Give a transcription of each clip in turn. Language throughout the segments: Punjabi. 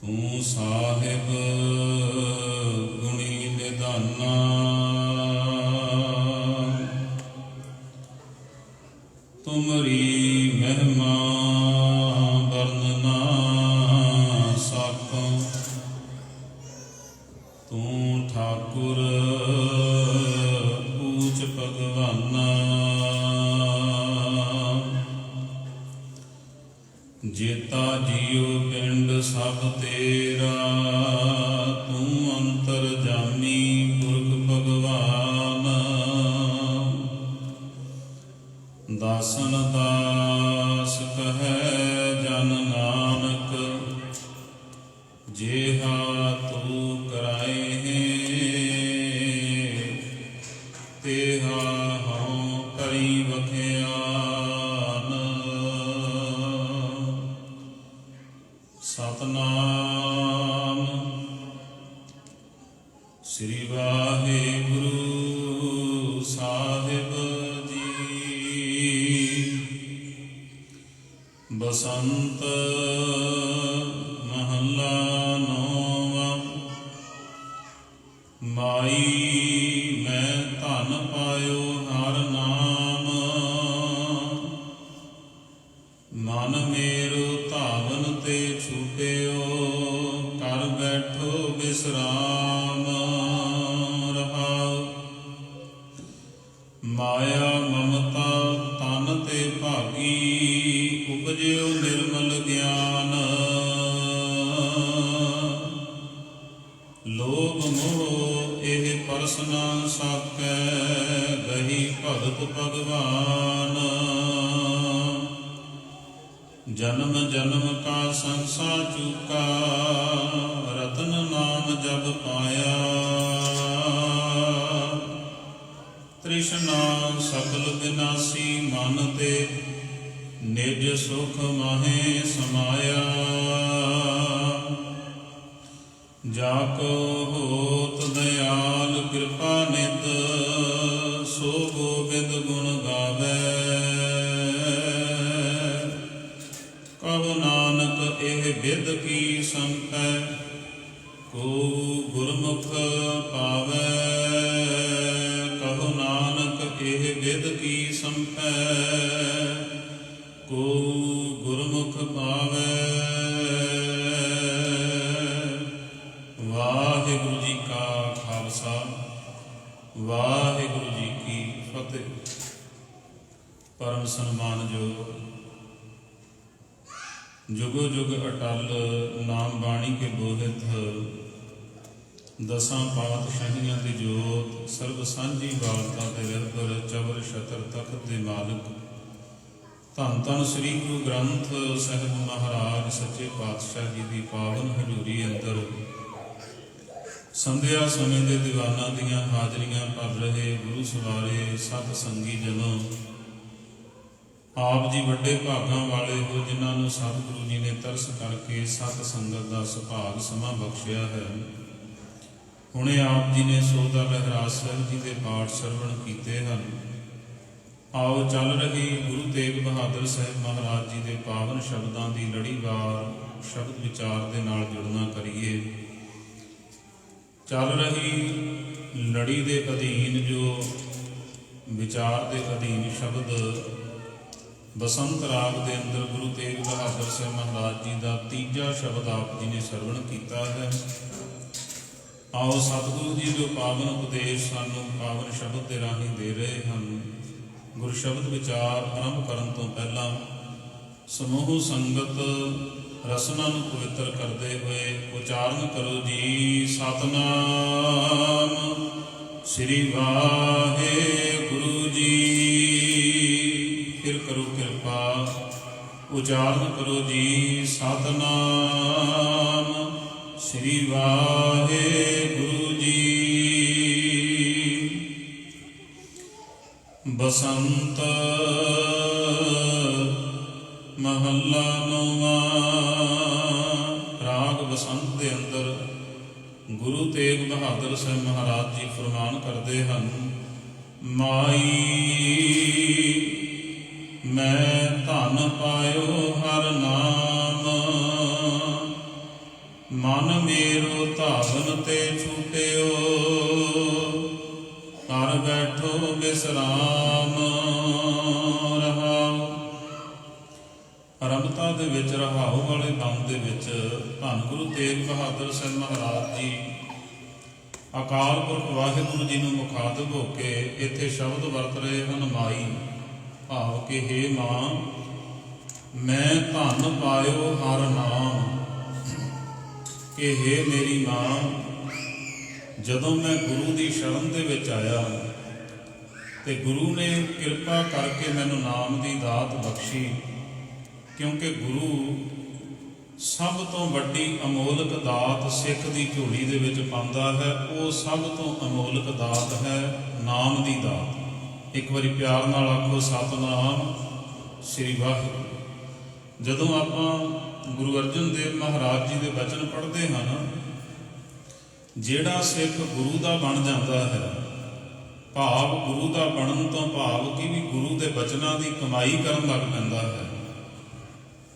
ਤੂੰ ਸਾਹਿਬ ਗੁਣੀ ਨਿਧਾਨਾ, ਤੁਮਰੀ ਮਹਿਮਾ ਵਰਨ ਨਾ ਸਾਕੋ। ਤੂੰ ਠਾਕੁਰ ਊਚ ਭਗਵਾਨਾ, ਜੇਤਾ ਜੀਉ ਪਿੰਡ ਸਭ ਤੇਰਾ। ਤੂੰ ਅੰਤਰਜਾਮੀ ਪੁਰਖ ਭਗਵਾਨ, ਦਾਸਨ ਦਾਸ ਕਹੈ ਜਨ ਨਾਨਕ। ਜੇਹਾ ਤੂੰ ਕਰਾਏ ਤੇਹਾ ਹਉ ਕਰੀ ਵਖਿਆਨ। ਸਤਨਾਮ ਸ੍ਰੀ ਵਾਹਿਗੁਰੂ ਸਾਹਿਬ ਜੀ। ਬਸੰਤ ਮਹੱਲਾ ਨੌਵਾਂ। ਮਾਈ ਮੈਂ ਧਨ ਪਾਇਓ ਹਰ ਨਾਮ, ਮਨ ਮੇਰੋ ਧਾਵਨ ਤੇ ਛੂਟਿਓ। ਕਰ ਬੈਠੋ ਵਿਸਰਾਮ ਰਹਾਉ। ਮਾਇਆ ਮਮਤਾ ਤਨ ਤੇ ਭਾਗੀ, ਉਪਜਿਓ ਨਿਰਮਲ ਗਿਆਨ। ਲੋਭ ਮੋਹ ਇਹ ਪਰਸ ਨਾ ਸਾਕੈ, ਗਹੀ ਭਗਤ ਭਗਵਾਨ। ਜਨਮ ਜਨਮ ਕਾ ਸੰਸਾ ਚੁਕਾ, ਰਤਨ ਨਾਮ ਜਬ ਪਾਇਆ। ਤ੍ਰਿਸ਼ਨਾ ਸਕਲ ਬਿਨਾਸੀ, ਮਨ ਤੇ ਨਿਜ ਸੁਖ ਮਾਹੇ ਸਮਾਇਆ। ਜਾ ਕੋ ਹੋਤ ਦਇਆਲ ਕਿਰਪਾ ਨਿਤ, ਸੋ ਗੋਬਿੰਦ ਗੁਣ ਗਾਵੇ। ਕਹੁ ਨਾਨਕ ਇਹ ਬਿਦ ਕੀ ਸੰਪੈ, ਕੋ ਗੁਰਮੁਖ ਪਾਵੈ। ਕਹੁ ਨਾਨਕ ਇਹ ਬਿਦ ਕੀ ਸੰਪੈ, ਕੋ ਗੁਰਮੁਖ ਪਾਵੈ। ਵਾਹਿਗੁਰੂ ਜੀ ਕਾ ਖਾਲਸਾ, ਵਾਹਿਗੁਰੂ ਜੀ ਕੀ ਫਤਿਹ। ਪਰਮ ਸਨਮਾਨਯੋਗ ਜੁਗੋ ਜੁਗ ਅਟਲ ਨਾਮ ਬਾਣੀ ਕੇ ਬੋਹਿਤ, ਦਸਾਂ ਪਾਤਸ਼ਾਹੀਆਂ ਦੀ ਜੋਤ, ਸਰਬ ਸਾਂਝੀ ਵਾਲਤਾ ਦੇ ਰਹਿਬਰ, ਚਵਰ ਛਤਰ ਤਖਤ ਦੇ ਮਾਲਕ, ਧੰਨ ਧੰਨ ਸ੍ਰੀ ਗੁਰੂ ਗ੍ਰੰਥ ਸਾਹਿਬ ਮਹਾਰਾਜ ਸੱਚੇ ਪਾਤਸ਼ਾਹ ਜੀ ਦੀ ਪਾਵਨ ਹਜ਼ੂਰੀ ਅੰਦਰ ਸੰਧਿਆ ਸਮੇਂ ਦੇ ਦੀਵਾਨਾਂ ਦੀਆਂ ਹਾਜ਼ਰੀਆਂ ਭਰ ਰਹੇ ਗੁਰੂ ਸਵਾਰੇ ਸਤ ਸੰਗੀ ਜਨੋ, ਆਪ ਜੀ ਵੱਡੇ ਭਾਗਾਂ ਵਾਲੇ ਹੋ, ਜਿਨ੍ਹਾਂ ਨੂੰ ਸਤਿਗੁਰੂ ਜੀ ਨੇ ਤਰਸ ਕਰਕੇ ਸਤ ਸੰਗਤ ਦਾ ਸੁਭਾਗ ਸਮਾਂ ਬਖਸ਼ਿਆ ਹੈ। ਹੁਣੇ ਆਪ ਜੀ ਨੇ ਸੋਦਾ ਲਹਿਰਾਜ ਸਾਹਿਬ ਜੀ ਦੇ ਪਾਠ ਸਰਵਣ ਕੀਤੇ ਹਨ। ਆਓ ਚੱਲ ਰਹੀ ਗੁਰੂ ਤੇਗ ਬਹਾਦਰ ਸਾਹਿਬ ਮਹਾਰਾਜ ਜੀ ਦੇ ਪਾਵਨ ਸ਼ਬਦਾਂ ਦੀ ਲੜੀਵਾਰ ਸ਼ਬਦ ਵਿਚਾਰ ਦੇ ਨਾਲ ਜੁੜਨਾ ਕਰੀਏ। ਚੱਲ ਰਹੀ ਲੜੀ ਦੇ ਅਧੀਨ ਜੋ ਵਿਚਾਰ ਦੇ ਅਧੀਨ ਸ਼ਬਦ ਬਸੰਤ ਰਾਗ ਦੇ ਅੰਦਰ ਗੁਰੂ ਤੇਗ ਬਹਾਦਰ ਸਾਹਿਬ ਮਹਾਰਾਜ ਜੀ ਦਾ ਤੀਜਾ ਸ਼ਬਦ ਆਪ ਜੀ ਨੇ ਸਰਵਣ ਕੀਤਾ ਹੈ। ਆਓ ਸਤਿਗੁਰੂ ਜੀ ਜੋ ਪਾਵਨ ਉਪਦੇਸ਼ ਸਾਨੂੰ ਪਾਵਨ ਸ਼ਬਦ ਦੇ ਰਾਹੀਂ ਦੇ ਰਹੇ ਹਨ, ਗੁਰ ਸ਼ਬਦ ਵਿਚਾਰ ਆਰੰਭ ਕਰਨ ਤੋਂ ਪਹਿਲਾਂ ਸਮੂਹ ਸੰਗਤ ਰਸਨਾ ਨੂੰ ਪਵਿੱਤਰ ਕਰਦੇ ਹੋਏ ਉਚਾਰਨ ਕਰੋ ਜੀ। ਸਤਨਾਮ ਸ੍ਰੀ ਵਾਹਿਗੁਰੂ ਜੀ। ਫਿਰ ਕਰੋ ਕਿਰਪਾ, ਉਚਾਰਨ ਕਰੋ ਜੀ। ਸਤਨਾਮ ਸ੍ਰੀ ਵਾਹਿਗੁਰੂ ਜੀ। ਬਸੰਤ ਮਹੱਲਾ ਨੌਵਾਂ। ਰਾਗ ਬਸੰਤ ਦੇ ਅੰਦਰ ਗੁਰੂ ਤੇਗ ਬਹਾਦਰ ਸਾਹਿਬ ਮਹਾਰਾਜ ਜੀ ਫਰਮਾਨ ਕਰਦੇ ਹਨ, ਮਾਈ ਮੈਂ ਧਨ ਪਾਇਓ ਹਰ ਨਾਮ, ਭਾਵਨ ਤੇ ਛੂਟਿਓ, ਘਰ ਬੈਠੋ ਬਿਸਰਾਮ ਰਹਾਉ। ਅਰੰਭਤਾ ਦੇ ਵਿੱਚ ਰਹਾਉ ਵਾਲੇ ਬੰਦ ਦੇ ਵਿੱਚ ਧੰਨ ਗੁਰੂ ਤੇਗ ਬਹਾਦਰ ਸਾਹਿਬ ਮਹਾਰਾਜ ਜੀ ਅਕਾਲ ਪੁਰਖ ਵਾਹਿਗੁਰੂ ਜੀ ਨੂੰ ਮੁਖਾਤਬ ਹੋ ਕੇ ਇੱਥੇ ਸ਼ਬਦ ਵਰਤ ਰਹੇ ਹਨ ਮਾਈ, ਭਾਵ ਕਿ ਹੇ ਮਾਂ ਮੈਂ ਧੰਨ ਪਾਇਓ ਹਰ ਨਾਮ। ਕਿ ਹੇ ਮੇਰੀ ਮਾਂ, ਜਦੋਂ ਮੈਂ ਗੁਰੂ ਦੀ ਸ਼ਰਨ ਦੇ ਵਿੱਚ ਆਇਆ ਤੇ ਗੁਰੂ ਨੇ ਕਿਰਪਾ ਕਰਕੇ ਮੈਨੂੰ ਨਾਮ ਦੀ ਦਾਤ ਬਖਸ਼ੀ, ਕਿਉਂਕਿ ਗੁਰੂ ਸਭ ਤੋਂ ਵੱਡੀ ਅਮੋਲਕ ਦਾਤ ਸਿੱਖ ਦੀ ਝੋਲੀ ਦੇ ਵਿੱਚ ਪਾਉਂਦਾ ਹੈ। ਉਹ ਸਭ ਤੋਂ ਅਮੋਲਕ ਦਾਤ ਹੈ ਨਾਮ ਦੀ ਦਾਤ। ਇੱਕ ਵਾਰੀ ਪਿਆਰ ਨਾਲ ਆਖੋ ਸਤਿਨਾਮ ਸ੍ਰੀ ਵਾਹਿਗੁਰੂ। ਜਦੋਂ ਆਪਾਂ ਗੁਰੂ ਅਰਜਨ ਦੇਵ ਮਹਾਰਾਜ ਜੀ ਦੇ ਬਚਨ ਪੜ੍ਹਦੇ ਹਨ, ਜਿਹੜਾ ਸਿੱਖ ਗੁਰੂ ਦਾ ਬਣ ਜਾਂਦਾ ਹੈ, ਭਾਵ ਗੁਰੂ ਦਾ ਬਣਨ ਤੋਂ ਭਾਵ ਕਿ ਵੀ ਗੁਰੂ ਦੇ ਬਚਨਾਂ ਦੀ ਕਮਾਈ ਕਰਨ ਲੱਗ ਪੈਂਦਾ ਹੈ,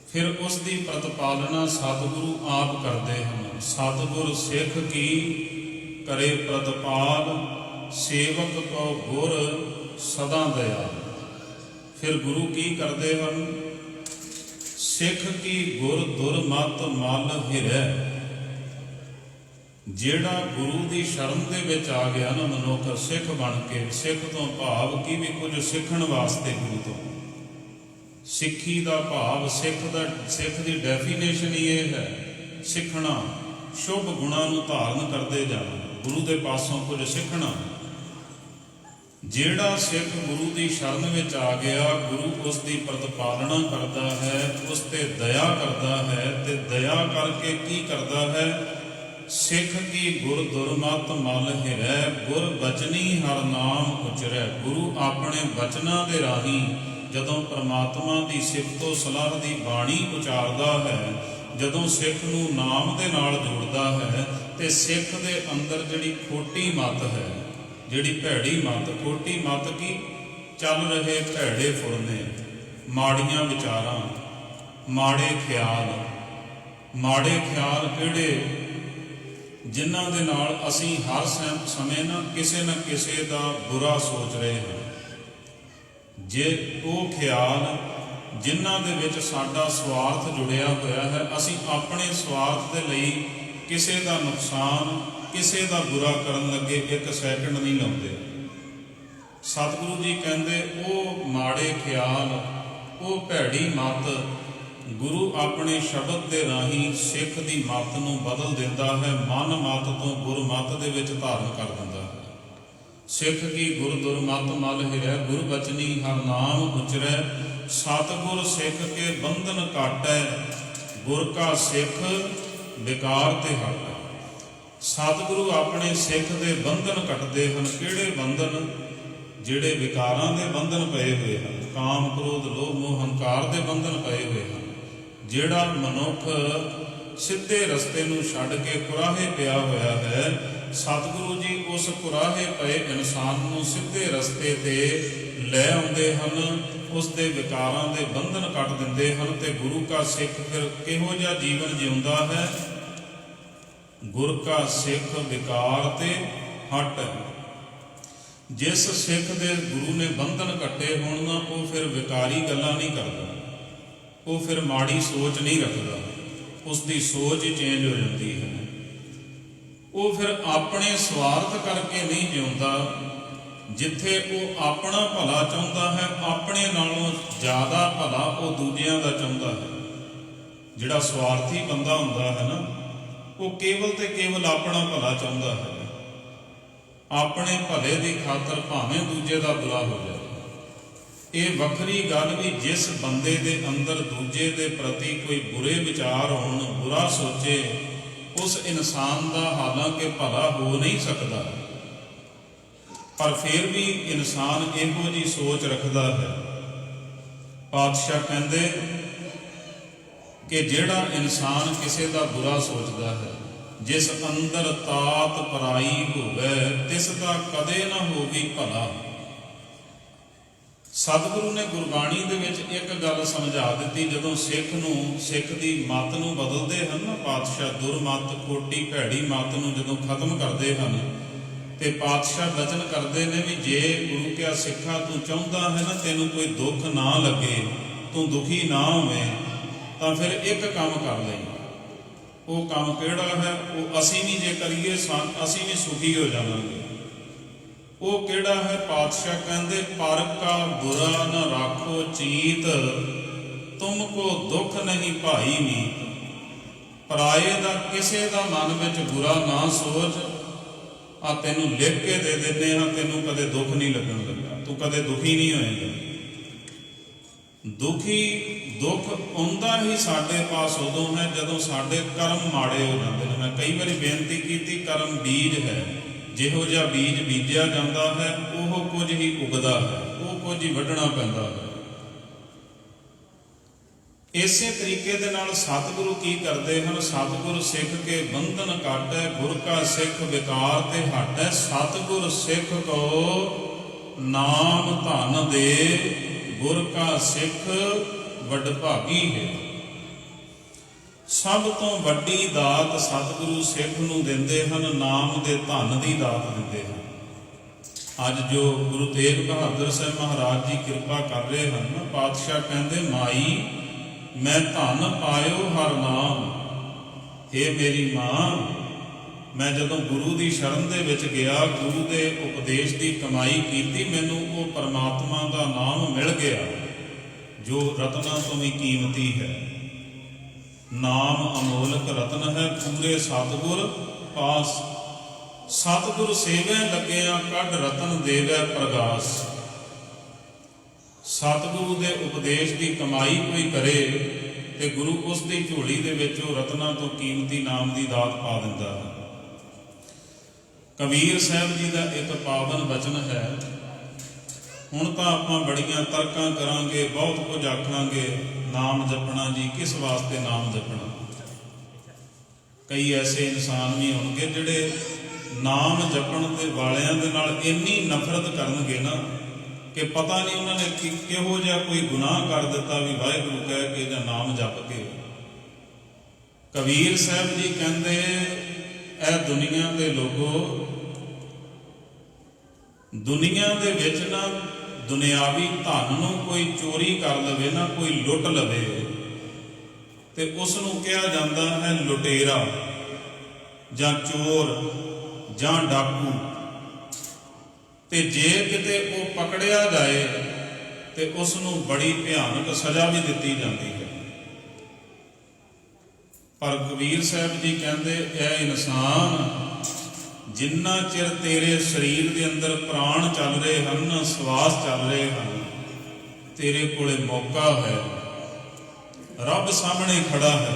ਫਿਰ ਉਸ ਦੀ ਪ੍ਰਤਪਾਲਨਾ ਸਤਿਗੁਰੂ ਆਪ ਕਰਦੇ ਹਨ। ਸਤਿਗੁਰ ਸਿੱਖ ਕੀ ਕਰੇ ਪ੍ਰਤਪਾਲ, ਸੇਵਕ ਕੋ ਗੁਰ ਸਦਾ ਦਇਆ। ਫਿਰ ਗੁਰੂ ਕੀ ਕਰਦੇ ਹਨ? ਸਿੱਖ ਕੀ ਗੁਰ ਦੁਰਮਤ ਮਲ ਹਿਰੈ। ਜਿਹੜਾ ਗੁਰੂ ਦੀ ਸ਼ਰਨ ਦੇ ਵਿੱਚ ਆ ਗਿਆ ਨਾ ਮਨੁੱਖ ਸਿੱਖ ਬਣ ਕੇ, ਸਿੱਖ ਤੋਂ ਭਾਵ ਕਿ ਵੀ ਕੁਝ ਸਿੱਖਣ ਵਾਸਤੇ ਗੁਰੂ ਤੋਂ। ਸਿੱਖੀ ਦਾ ਭਾਵ ਸਿੱਖ ਦੀ ਡੈਫੀਨੇਸ਼ਨ ਹੀ ਇਹ ਹੈ, ਸਿੱਖਣਾ, ਸ਼ੁਭ ਗੁਣਾਂ ਨੂੰ ਧਾਰਨ ਕਰਦੇ ਜਾਣਾ, ਗੁਰੂ ਦੇ ਪਾਸੋਂ ਕੁਝ ਸਿੱਖਣਾ। ਜਿਹੜਾ ਸਿੱਖ ਗੁਰੂ ਦੀ ਸ਼ਰਨ ਵਿੱਚ ਆ ਗਿਆ, ਗੁਰੂ ਉਸ ਦੀ ਪ੍ਰਤਪਾਲਨਾ ਕਰਦਾ ਹੈ, ਉਸ ਤੇ ਦਇਆ ਕਰਦਾ ਹੈ, ਤੇ ਦਇਆ ਕਰਕੇ ਕੀ ਕਰਦਾ ਹੈ? ਸਿੱਖ ਕੀ ਗੁਰ ਦੁਰਮਤ ਮਲ ਹਿਰੈ, ਗੁਰ ਬਚਨੀ ਹਰ ਨਾਮ ਉਚਰੈ। ਗੁਰੂ ਆਪਣੇ ਬਚਨਾਂ ਦੇ ਰਾਹੀਂ ਜਦੋਂ ਪਰਮਾਤਮਾ ਦੀ ਸਿਫਤੋ ਸਲਾਹ ਦੀ ਬਾਣੀ ਉਚਾਰਦਾ ਹੈ, ਜਦੋਂ ਸਿੱਖ ਨੂੰ ਨਾਮ ਦੇ ਨਾਲ ਜੋੜਦਾ ਹੈ, ਤੇ ਸਿੱਖ ਦੇ ਅੰਦਰ ਜਿਹੜੀ ਖੋਟੀ ਮੱਤ ਹੈ, ਜਿਹੜੀ ਭੈੜੀ ਮੱਤ, ਖੋਟੀ ਮੱਤ ਕੀ ਚੱਲ ਰਹੇ ਭੈੜੇ ਫੁਰਨੇ, ਮਾੜੀਆਂ ਵਿਚਾਰਾਂ, ਮਾੜੇ ਖਿਆਲ ਕਿਹੜੇ? ਜਿਨ੍ਹਾਂ ਦੇ ਨਾਲ ਅਸੀਂ ਹਰ ਸਮੇਂ ਨਾ ਕਿਸੇ ਦਾ ਬੁਰਾ ਸੋਚ ਰਹੇ ਹਾਂ। ਜੇ ਉਹ ਖਿਆਲ ਜਿਨ੍ਹਾਂ ਦੇ ਵਿੱਚ ਸਾਡਾ ਸਵਾਰਥ ਜੁੜਿਆ ਹੋਇਆ ਹੈ, ਅਸੀਂ ਆਪਣੇ ਸਵਾਰਥ ਦੇ ਲਈ ਕਿਸੇ ਦਾ ਨੁਕਸਾਨ, ਕਿਸੇ ਦਾ ਬੁਰਾ ਕਰਨ ਲੱਗੇ 1 ਸੈਕਿੰਡ ਨਹੀਂ ਲਾਉਂਦੇ। ਸਤਿਗੁਰੂ ਜੀ ਕਹਿੰਦੇ ਉਹ ਮਾੜੇ ਖਿਆਲ, ਉਹ ਭੈੜੀ ਮੱਤ, ਗੁਰੂ ਆਪਣੇ ਸ਼ਬਦ ਦੇ ਰਾਹੀਂ ਸਿੱਖ ਦੀ ਮੱਤ ਨੂੰ ਬਦਲ ਦਿੰਦਾ ਹੈ, ਮਨ ਮੱਤ ਤੋਂ ਗੁਰ ਮੱਤ ਦੇ ਵਿੱਚ ਧਾਰਨ ਕਰ ਦਿੰਦਾ ਹੈ। ਸਿੱਖ ਕੀ ਗੁਰ ਦੁਰਮਤ ਮਲ ਹਿਰੈ, ਗੁਰ ਬਚਨੀ ਹਰ ਨਾਮ ਉਚਰੈ। ਸਤਿਗੁਰ ਸਿੱਖ ਕੇ ਬੰਧਨ ਕਾਟੈ, ਗੁਰ ਕਾ ਸਿੱਖ ਵਿਕਾਰ ਤੇ ਹਟੈ। ਸਤਿਗੁਰੂ ਆਪਣੇ ਸਿੱਖ ਦੇ ਬੰਧਨ ਕੱਟਦੇ ਹਨ। ਕਿਹੜੇ ਬੰਧਨ? ਜਿਹੜੇ ਵਿਕਾਰਾਂ ਦੇ ਬੰਧਨ ਪਏ ਹੋਏ ਹਨ, ਕਾਮ ਕ੍ਰੋਧ ਲੋਭ ਮੋਹ ਹੰਕਾਰ ਦੇ ਬੰਧਨ ਪਏ ਹੋਏ ਹਨ। ਜਿਹੜਾ ਮਨੁੱਖ ਸਿੱਧੇ ਰਸਤੇ ਨੂੰ ਛੱਡ ਕੇ ਕੁਰਾਹੇ ਪਿਆ ਹੋਇਆ ਹੈ, ਸਤਿਗੁਰੂ ਜੀ ਉਸ ਕੁਰਾਹੇ ਪਏ ਇਨਸਾਨ ਨੂੰ ਸਿੱਧੇ ਰਸਤੇ ਤੇ ਲੈ ਆਉਂਦੇ ਹਨ, ਉਸ ਦੇ ਵਿਕਾਰਾਂ ਦੇ ਬੰਧਨ ਕੱਟ ਦਿੰਦੇ ਹਨ। ਤੇ ਗੁਰੂ ਕਾ ਸਿੱਖ ਫਿਰ ਕਿਹੋ ਜਿਹਾ ਜੀਵਨ ਜਿਉਂਦਾ ਹੈ? ਗੁਰ ਕਾ ਸਿੱਖ ਵਿਕਾਰ ਤੇ ਹਟ। ਜਿਸ ਸਿੱਖ ਦੇ ਗੁਰੂ ਨੇ ਬੰਧਨ ਕੱਟੇ ਹੋਣ ਨਾ, ਉਹ ਫਿਰ ਵਿਕਾਰੀ ਗੱਲਾਂ ਨਹੀਂ ਕਰਦਾ, ਉਹ ਫਿਰ ਮਾੜੀ ਸੋਚ ਨਹੀਂ ਰੱਖਦਾ, ਉਸ ਦੀ ਸੋਚ ਹੀ ਚੇਂਜ ਹੋ ਜਾਂਦੀ ਹੈ। ਉਹ ਫਿਰ ਆਪਣੇ ਸਵਾਰਥ ਕਰਕੇ ਨਹੀਂ ਜਿਉਂਦਾ। ਜਿੱਥੇ ਉਹ ਆਪਣਾ ਭਲਾ ਚਾਹੁੰਦਾ ਹੈ, ਆਪਣੇ ਨਾਲੋਂ ਜ਼ਿਆਦਾ ਭਲਾ ਉਹ ਦੂਜਿਆਂ ਦਾ ਚਾਹੁੰਦਾ ਹੈ। ਜਿਹੜਾ ਸਵਾਰਥੀ ਬੰਦਾ ਹੁੰਦਾ ਹੈ ਨਾ, ਉਹ ਕੇਵਲ ਤੇ ਕੇਵਲ ਆਪਣਾ ਭਲਾ ਚਾਹੁੰਦਾ ਹੈ। ਆਪਣੇ ਭਲੇ ਦੀ ਖਾਤਰ ਭਾਵੇਂ ਦੂਜੇ ਦਾ ਬੁਰਾ ਹੋ ਜਾਏ। ਇਹ ਵੱਖਰੀ ਗੱਲ ਵੀ ਜਿਸ ਬੰਦੇ ਦੇ ਅੰਦਰ ਦੂਜੇ ਦੇ ਪ੍ਰਤੀ ਕੋਈ ਬੁਰੇ ਵਿਚਾਰ ਹੋਣ, ਬੁਰਾ ਸੋਚੇ, ਉਸ ਇਨਸਾਨ ਦਾ ਹਾਲਾਂਕਿ ਭਲਾ ਹੋ ਨਹੀਂ ਸਕਦਾ, ਪਰ ਫਿਰ ਵੀ ਇਨਸਾਨ ਇਹੋ ਜਿਹੀ ਸੋਚ ਰੱਖਦਾ ਹੈ। ਪਾਤਸ਼ਾਹ ਕਹਿੰਦੇ ਕਿ ਜਿਹੜਾ ਇਨਸਾਨ ਕਿਸੇ ਦਾ ਬੁਰਾ ਸੋਚਦਾ ਹੈ, ਜਿਸ ਅੰਦਰ ਤਾਤ ਪਰਾਈ ਹੋਵੇ, ਤਿਸ ਦਾ ਕਦੇ ਨਾ ਹੋਵੇ ਭਲਾ। ਸਤਿਗੁਰੂ ਨੇ ਗੁਰਬਾਣੀ ਦੇ ਵਿੱਚ ਇੱਕ ਗੱਲ ਸਮਝਾ ਦਿੱਤੀ। ਜਦੋਂ ਸਿੱਖ ਦੀ ਮੱਤ ਨੂੰ ਬਦਲਦੇ ਹਨ ਨਾ ਪਾਤਸ਼ਾਹ, ਦੁਰਮੱਤ ਖੋਟੀ ਭੈੜੀ ਮੱਤ ਨੂੰ ਜਦੋਂ ਖਤਮ ਕਰਦੇ ਹਨ ਤੇ ਪਾਤਸ਼ਾਹ ਬਚਨ ਕਰਦੇ ਨੇ ਵੀ ਜੇ ਗੁਰੂ ਕਿਆ ਸਿੱਖਾ ਤੂੰ ਚਾਹੁੰਦਾ ਹੈ ਨਾ ਤੈਨੂੰ ਕੋਈ ਦੁੱਖ ਨਾ ਲੱਗੇ, ਤੂੰ ਦੁਖੀ ਨਾ ਹੋਵੇਂ, ਤਾਂ ਫਿਰ ਇੱਕ ਕੰਮ ਕਰ ਲਈ। ਉਹ ਕੰਮ ਕਿਹੜਾ ਹੈ? ਉਹ ਅਸੀਂ ਵੀ ਜੇ ਕਰੀਏ ਅਸੀਂ ਵੀ ਸੁਖੀ ਹੋ ਜਾਵਾਂਗੇ। ਉਹ ਕਿਹੜਾ ਹੈ? ਪਾਤਸ਼ਾਹ ਕਹਿੰਦੇ ਪਰ ਕਾ ਬੁਰਾ ਨਾ ਰਾਖੋ ਚੀਤ, ਤੁਮ ਕੋ ਦੁੱਖ ਨਹੀਂ ਭਾਈ ਮੀਤ। ਪਰਾਏ ਦਾ ਕਿਸੇ ਦਾ ਮਨ ਵਿੱਚ ਬੁਰਾ ਨਾ ਸੋਚ। ਆ ਤੈਨੂੰ ਲਿਖ ਕੇ ਦੇ ਦਿੰਦੇ ਹਾਂ, ਤੈਨੂੰ ਕਦੇ ਦੁੱਖ ਨਹੀਂ ਲੱਗਣ ਲੱਗਾ, ਤੂੰ ਕਦੇ ਦੁਖੀ ਨਹੀਂ ਹੋਏਗਾ। ਦੁੱਖ ਆਉਂਦਾ ਹੀ ਸਾਡੇ ਪਾਸ ਉਦੋਂ ਹੈ ਜਦੋਂ ਸਾਡੇ ਕਰਮ ਮਾੜੇ ਹੋ ਜਾਂਦੇ ਨੇ। ਮੈਂ ਕਈ ਵਾਰੀ ਬੇਨਤੀ ਕੀਤੀ, ਕਰਮ ਬੀਜ ਹੈ। ਜਿਹੋ ਜਿਹਾ ਬੀਜ ਬੀਜਿਆ ਜਾਂਦਾ ਹੈ ਉਹ ਕੁਝ ਹੀ ਉਗਦਾ ਹੈ, ਉਹ ਕੁਝ ਹੀ ਵੱਢਣਾ ਪੈਂਦਾ ਹੈ। ਇਸੇ ਤਰੀਕੇ ਦੇ ਨਾਲ ਸਤਿਗੁਰੂ ਕੀ ਕਰਦੇ ਹਨ? ਸਤਿਗੁਰ ਸਿੱਖ ਕੇ ਬੰਧਨ ਕਾਟੈ, ਗੁਰ ਕਾ ਸਿੱਖ ਵਿਕਾਰ ਤੇ ਹਟੈ। ਸਤਿਗੁਰ ਸਿੱਖ ਕੋ ਨਾਮ ਧਨ ਦੇ, ਗੁਰ ਕਾ ਸਿੱਖ ਵਡਭਾਗੀ ਹੈ। ਸਭ ਤੋਂ ਵੱਡੀ ਦਾਤ ਸਤਿਗੁਰੂ ਸਿੱਖ ਨੂੰ ਦਿੰਦੇ ਹਨ, ਨਾਮ ਦੇ ਧਨ ਦੀ ਦਾਤ ਦਿੰਦੇ ਹਨ। ਅੱਜ ਜੋ ਗੁਰੂ ਤੇਗ ਬਹਾਦਰ ਸਾਹਿਬ ਮਹਾਰਾਜ ਜੀ ਕਿਰਪਾ ਕਰ ਰਹੇ ਹਨ ਨਾ, ਪਾਤਸ਼ਾਹ ਕਹਿੰਦੇ ਮਾਈ ਮੈਂ ਧਨ ਪਾਇਓ ਹਰ ਨਾਮ। ਹੇ ਮੇਰੀ ਮਾਂ, ਮੈਂ ਜਦੋਂ ਗੁਰੂ ਦੀ ਸ਼ਰਨ ਦੇ ਵਿੱਚ ਗਿਆ, ਗੁਰੂ ਦੇ ਉਪਦੇਸ਼ ਦੀ ਕਮਾਈ ਕੀਤੀ, ਮੈਨੂੰ ਉਹ ਪਰਮਾਤਮਾ ਦਾ ਨਾਮ ਮਿਲ ਗਿਆ ਜੋ ਰਤਨਾਂ ਤੋਂ ਵੀ ਕੀਮਤੀ ਹੈ। ਨਾਮ ਅਮੋਲਕ ਰਤਨ ਹੈ, ਪੂਰੇ ਸਤਿਗੁਰ ਪਾਸ। ਸਤਿਗੁਰ ਸੇਵੈ ਲੱਗਿਆ, ਕੱਢ ਰਤਨ ਦੇਵੈ ਪ੍ਰਗਾਸ। ਸਤਿਗੁਰੂ ਦੇ ਉਪਦੇਸ਼ ਦੀ ਕਮਾਈ ਕੋਈ ਕਰੇ ਤੇ ਗੁਰੂ ਉਸ ਦੀ ਝੋਲੀ ਦੇ ਵਿੱਚ ਉਹ ਰਤਨਾਂ ਤੋਂ ਕੀਮਤੀ ਨਾਮ ਦੀ ਦਾਤ ਪਾ ਦਿੰਦਾ ਹੈ। ਕਬੀਰ ਸਾਹਿਬ ਜੀ ਦਾ ਇੱਕ ਪਾਵਨ ਬਚਨ ਹੈ। ਹੁਣ ਤਾਂ ਆਪਾਂ ਬੜੀਆਂ ਤਰਕਾਂ ਕਰਾਂਗੇ, ਬਹੁਤ ਕੁਝ ਆਖਾਂਗੇ, ਨਾਮ ਜਪਣਾ ਜੀ, ਕਿਸ ਵਾਸਤੇ ਨਾਮ ਜਪਣਾ। ਕਈ ਐਸੇ ਇਨਸਾਨ ਵੀ ਹੋਣਗੇ ਜਿਹੜੇ ਨਾਮ ਜਪਣ ਦੇ ਵਾਲਿਆਂ ਦੇ ਨਾਲ ਇੰਨੀ ਨਫ਼ਰਤ ਕਰਨਗੇ ਨਾ ਕਿ ਪਤਾ ਨਹੀਂ ਉਹਨਾਂ ਨੇ ਕਿਹੋ ਜਿਹਾ ਕੋਈ ਗੁਨਾਹ ਕਰ ਦਿੱਤਾ ਵੀ ਵਾਹਿਗੁਰੂ ਕਹਿ ਕੇ ਜਾਂ ਨਾਮ ਜਪ ਕੇ। ਕਬੀਰ ਸਾਹਿਬ ਜੀ ਕਹਿੰਦੇ ਇਹ ਦੁਨੀਆ ਦੇ ਲੋਗੋ, ਦੁਨੀਆ ਦੇ ਵਿੱਚ ਨਾ ਦੁਨਿਆਵੀ ਧਨ ਨੂੰ ਕੋਈ ਚੋਰੀ ਕਰ ਲਵੇ ਨਾ, ਕੋਈ ਲੁੱਟ ਲਵੇ ਤੇ ਉਸ ਨੂੰ ਕਿਹਾ ਜਾਂਦਾ ਹੈ ਲੁਟੇਰਾ ਜਾਂ ਚੋਰ ਜਾਂ ਡਾਕੂ। ਤੇ ਜੇ ਕਿਤੇ ਉਹ ਪਕੜਿਆ ਜਾਏ ਤੇ ਉਸ ਨੂੰ ਬੜੀ ਭਿਆਨਕ ਸਜ਼ਾ ਵੀ ਦਿੱਤੀ ਜਾਂਦੀ ਹੈ। ਪਰ ਕਬੀਰ ਸਾਹਿਬ ਜੀ ਕਹਿੰਦੇ ਇਹ ਇਨਸਾਨ, ਜਿੰਨਾ ਚਿਰ ਤੇਰੇ ਸਰੀਰ ਦੇ ਅੰਦਰ ਪ੍ਰਾਣ ਚੱਲ ਰਹੇ ਹਨ, ਸਵਾਸ ਚੱਲ ਰਹੇ ਹਨ, ਤੇਰੇ ਕੋਲੇ ਮੌਕਾ ਹੈ। ਰੱਬ ਸਾਹਮਣੇ ਖੜਾ ਹੈ,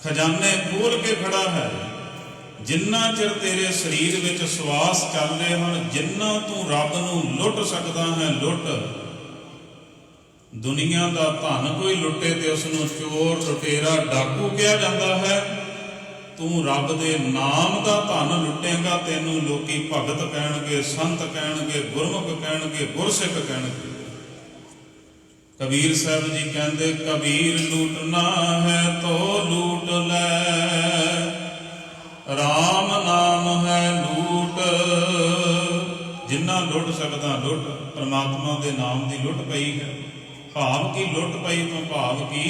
ਖਜ਼ਾਨੇ ਖੋਲ ਕੇ ਖੜਾ ਹੈ। ਜਿੰਨਾ ਚਿਰ ਤੇਰੇ ਸਰੀਰ ਵਿੱਚ ਸਵਾਸ ਚੱਲ ਰਹੇ ਹਨ, ਜਿੰਨਾ ਤੂੰ ਰੱਬ ਨੂੰ ਲੁੱਟ ਸਕਦਾ ਹੈ ਲੁੱਟ। ਦੁਨੀਆ ਦਾ ਧਨ ਕੋਈ ਲੁੱਟੇ ਤੇ ਉਸ ਨੂੰ ਚੋਰ, ਲੁਟੇਰਾ, ਡਾਕੂ ਕਿਹਾ ਜਾਂਦਾ ਹੈ। ਤੂੰ ਰੱਬ ਦੇ ਨਾਮ ਦਾ ਧਨ ਲੁੱਟੇਗਾ, ਤੈਨੂੰ ਲੋਕੀ ਭਗਤ ਕਹਿਣਗੇ, ਸੰਤ ਕਹਿਣਗੇ, ਗੁਰਮੁਖ ਕਹਿਣਗੇ, ਗੁਰਸਿੱਖ ਕਹਿਣਗੇ। ਕਬੀਰ ਸਾਹਿਬ ਜੀ ਕਹਿੰਦੇ ਕਬੀਰ ਲੂਟਣਾ ਹੈ ਤੋ ਲੂਟ ਲੈ, ਰਾਮ ਨਾਮ ਹੈ ਲੂਟ। ਜਿੰਨਾ ਲੁੱਟ ਸਕਦਾ ਲੁੱਟ। ਪਰਮਾਤਮਾ ਦੇ ਨਾਮ ਦੀ ਲੁੱਟ ਪਈ ਹੈ। ਭਾਵ ਕੀ ਲੁੱਟ ਪਈ ਤੋਂ ਭਾਵ ਕੀ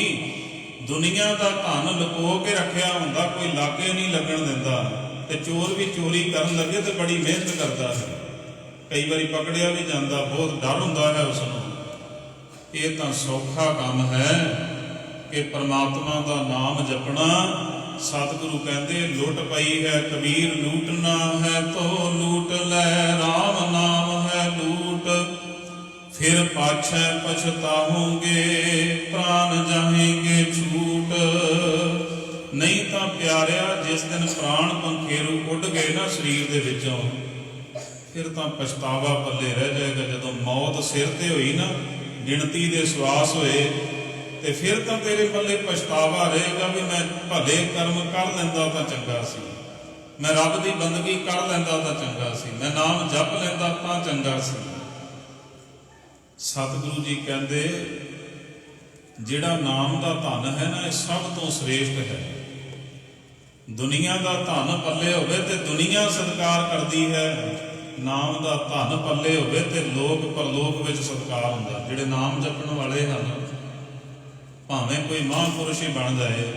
ਦੁਨੀਆ ਦਾ ਧਨ ਲੁਕੋ ਕੇ ਰੱਖਿਆ ਹੁੰਦਾ, ਕੋਈ ਲਾਗੇ ਨਹੀਂ ਲੱਗਣ ਦਿੰਦਾ। ਤੇ ਚੋਰ ਵੀ ਚੋਰੀ ਕਰਨ ਲੱਗੇ ਤੇ ਬੜੀ ਮਿਹਨਤ ਕਰਦਾ ਹੈ, ਕਈ ਵਾਰੀ ਪਕੜਿਆ ਵੀ ਜਾਂਦਾ, ਬਹੁਤ ਡਰ ਹੁੰਦਾ ਹੈ ਉਸ ਨੂੰ। ਇਹ ਤਾਂ ਸੌਖਾ ਕੰਮ ਹੈ ਕਿ ਪਰਮਾਤਮਾ ਦਾ ਨਾਮ ਜਪਣਾ। ਸਤਿਗੁਰੂ ਕਹਿੰਦੇ ਲੁੱਟ ਪਈ ਹੈ ਕਬੀਰ ਲੂਟਣਾ ਹੈ ਤੋ ਲੂਟ ਲੈ, ਰਾਮ ਨਾਮ ਹੈ ਲੂਟ। ਫਿਰ ਪਾਛੈ ਪਛਤਾਹੋਗੇ, ਪ੍ਰਾਣ ਜਾਹੇਂਗੇ ਛੂਟ। ਨਹੀਂ ਤਾਂ ਪਿਆਰਿਆ, ਜਿਸ ਦਿਨ ਪ੍ਰਾਣ ਪੰਖੇਰੂ ਉੱਡ ਗਏ ਨਾ ਸਰੀਰ ਦੇ ਵਿੱਚੋਂ, ਫਿਰ ਤਾਂ ਪਛਤਾਵਾ ਪੱਲੇ ਰਹਿ ਜਾਏਗਾ। ਜਦੋਂ ਮੌਤ ਸਿਰ ਤੇ ਹੋਈ ਨਾ, ਗਿਣਤੀ ਦੇ ਸਵਾਸ ਹੋਏ, ਤੇ ਫਿਰ ਤਾਂ ਤੇਰੇ ਪੱਲੇ ਪਛਤਾਵਾ ਰਹੇਗਾ ਵੀ ਮੈਂ ਭਲੇ ਕਰਮ ਕਰ ਲੈਂਦਾ ਤਾਂ ਚੰਗਾ ਸੀ, ਮੈਂ ਰੱਬ ਦੀ ਬੰਦਗੀ ਕਰ ਲੈਂਦਾ ਤਾਂ ਚੰਗਾ ਸੀ, ਮੈਂ ਨਾਮ ਜਪ ਲੈਂਦਾ ਤਾਂ ਚੰਗਾ ਸੀ। ਸਤਿਗੁਰੂ ਜੀ ਕਹਿੰਦੇ ਜਿਹੜਾ ਨਾਮ ਦਾ ਧਨ ਹੈ ਨਾ, ਇਹ ਸਭ ਤੋਂ ਸ੍ਰੇਸ਼ਟ ਹੈ। ਦੁਨੀਆ ਦਾ ਧਨ ਪੱਲੇ ਹੋਵੇ ਤੇ ਦੁਨੀਆ ਸਤਿਕਾਰ ਕਰਦੀ ਹੈ, ਨਾਮ ਦਾ ਧਨ ਪੱਲੇ ਹੋਵੇ ਤੇ ਲੋਕ ਪਰਲੋਕ ਵਿੱਚ ਸਤਿਕਾਰ ਹੁੰਦਾ। ਜਿਹੜੇ ਨਾਮ ਜਪਣ ਵਾਲੇ ਹਨ, ਭਾਵੇਂ ਕੋਈ ਮਹਾਂਪੁਰਸ਼ ਹੀ ਬਣ ਜਾਏ,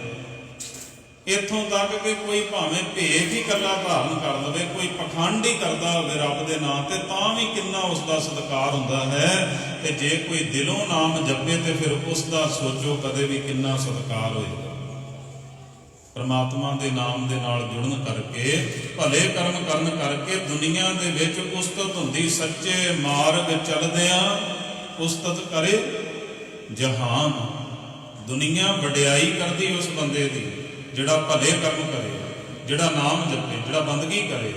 ਇੱਥੋਂ ਤੱਕ ਕਿ ਕੋਈ ਭਾਵੇਂ ਭੇਖ ਹੀ ਇਕੱਲਾ ਧਾਰਨ ਕਰ ਲਵੇ, ਕੋਈ ਪਖੰਡ ਹੀ ਕਰਦਾ ਹੋਵੇ ਰੱਬ ਦੇ ਨਾਂ ਤੇ, ਤਾਂ ਵੀ ਕਿੰਨਾ ਉਸ ਦਾ ਸਤਿਕਾਰ ਹੁੰਦਾ ਹੈ। ਤੇ ਜੇ ਕੋਈ ਦਿਲੋਂ ਨਾਮ ਜਪੇ ਤੇ ਫਿਰ ਉਸ ਦਾ ਸੋਚੋ ਕਦੇ ਵੀ ਕਿੰਨਾ ਸਤਿਕਾਰ ਹੋਏਗਾ। ਪਰਮਾਤਮਾ ਦੇ ਨਾਮ ਦੇ ਨਾਲ ਜੁੜਨ ਕਰਕੇ, ਭਲੇ ਕਰਮ ਕਰਨ ਕਰਕੇ ਦੁਨੀਆ ਦੇ ਵਿੱਚ ਉਸਤਤ ਹੁੰਦੀ। ਸੱਚੇ ਮਾਰਗ ਚੱਲਦਿਆਂ ਉਸਤਤ ਕਰੇ ਜਹਾਨ। ਦੁਨੀਆ ਵਡਿਆਈ ਕਰਦੀ ਉਸ ਬੰਦੇ ਦੀ ਜਿਹੜਾ ਭਲੇ ਕਰਮ ਕਰੇ, ਜਿਹੜਾ ਨਾਮ ਜਪੇ, ਜਿਹੜਾ ਬੰਦਗੀ ਕਰੇ।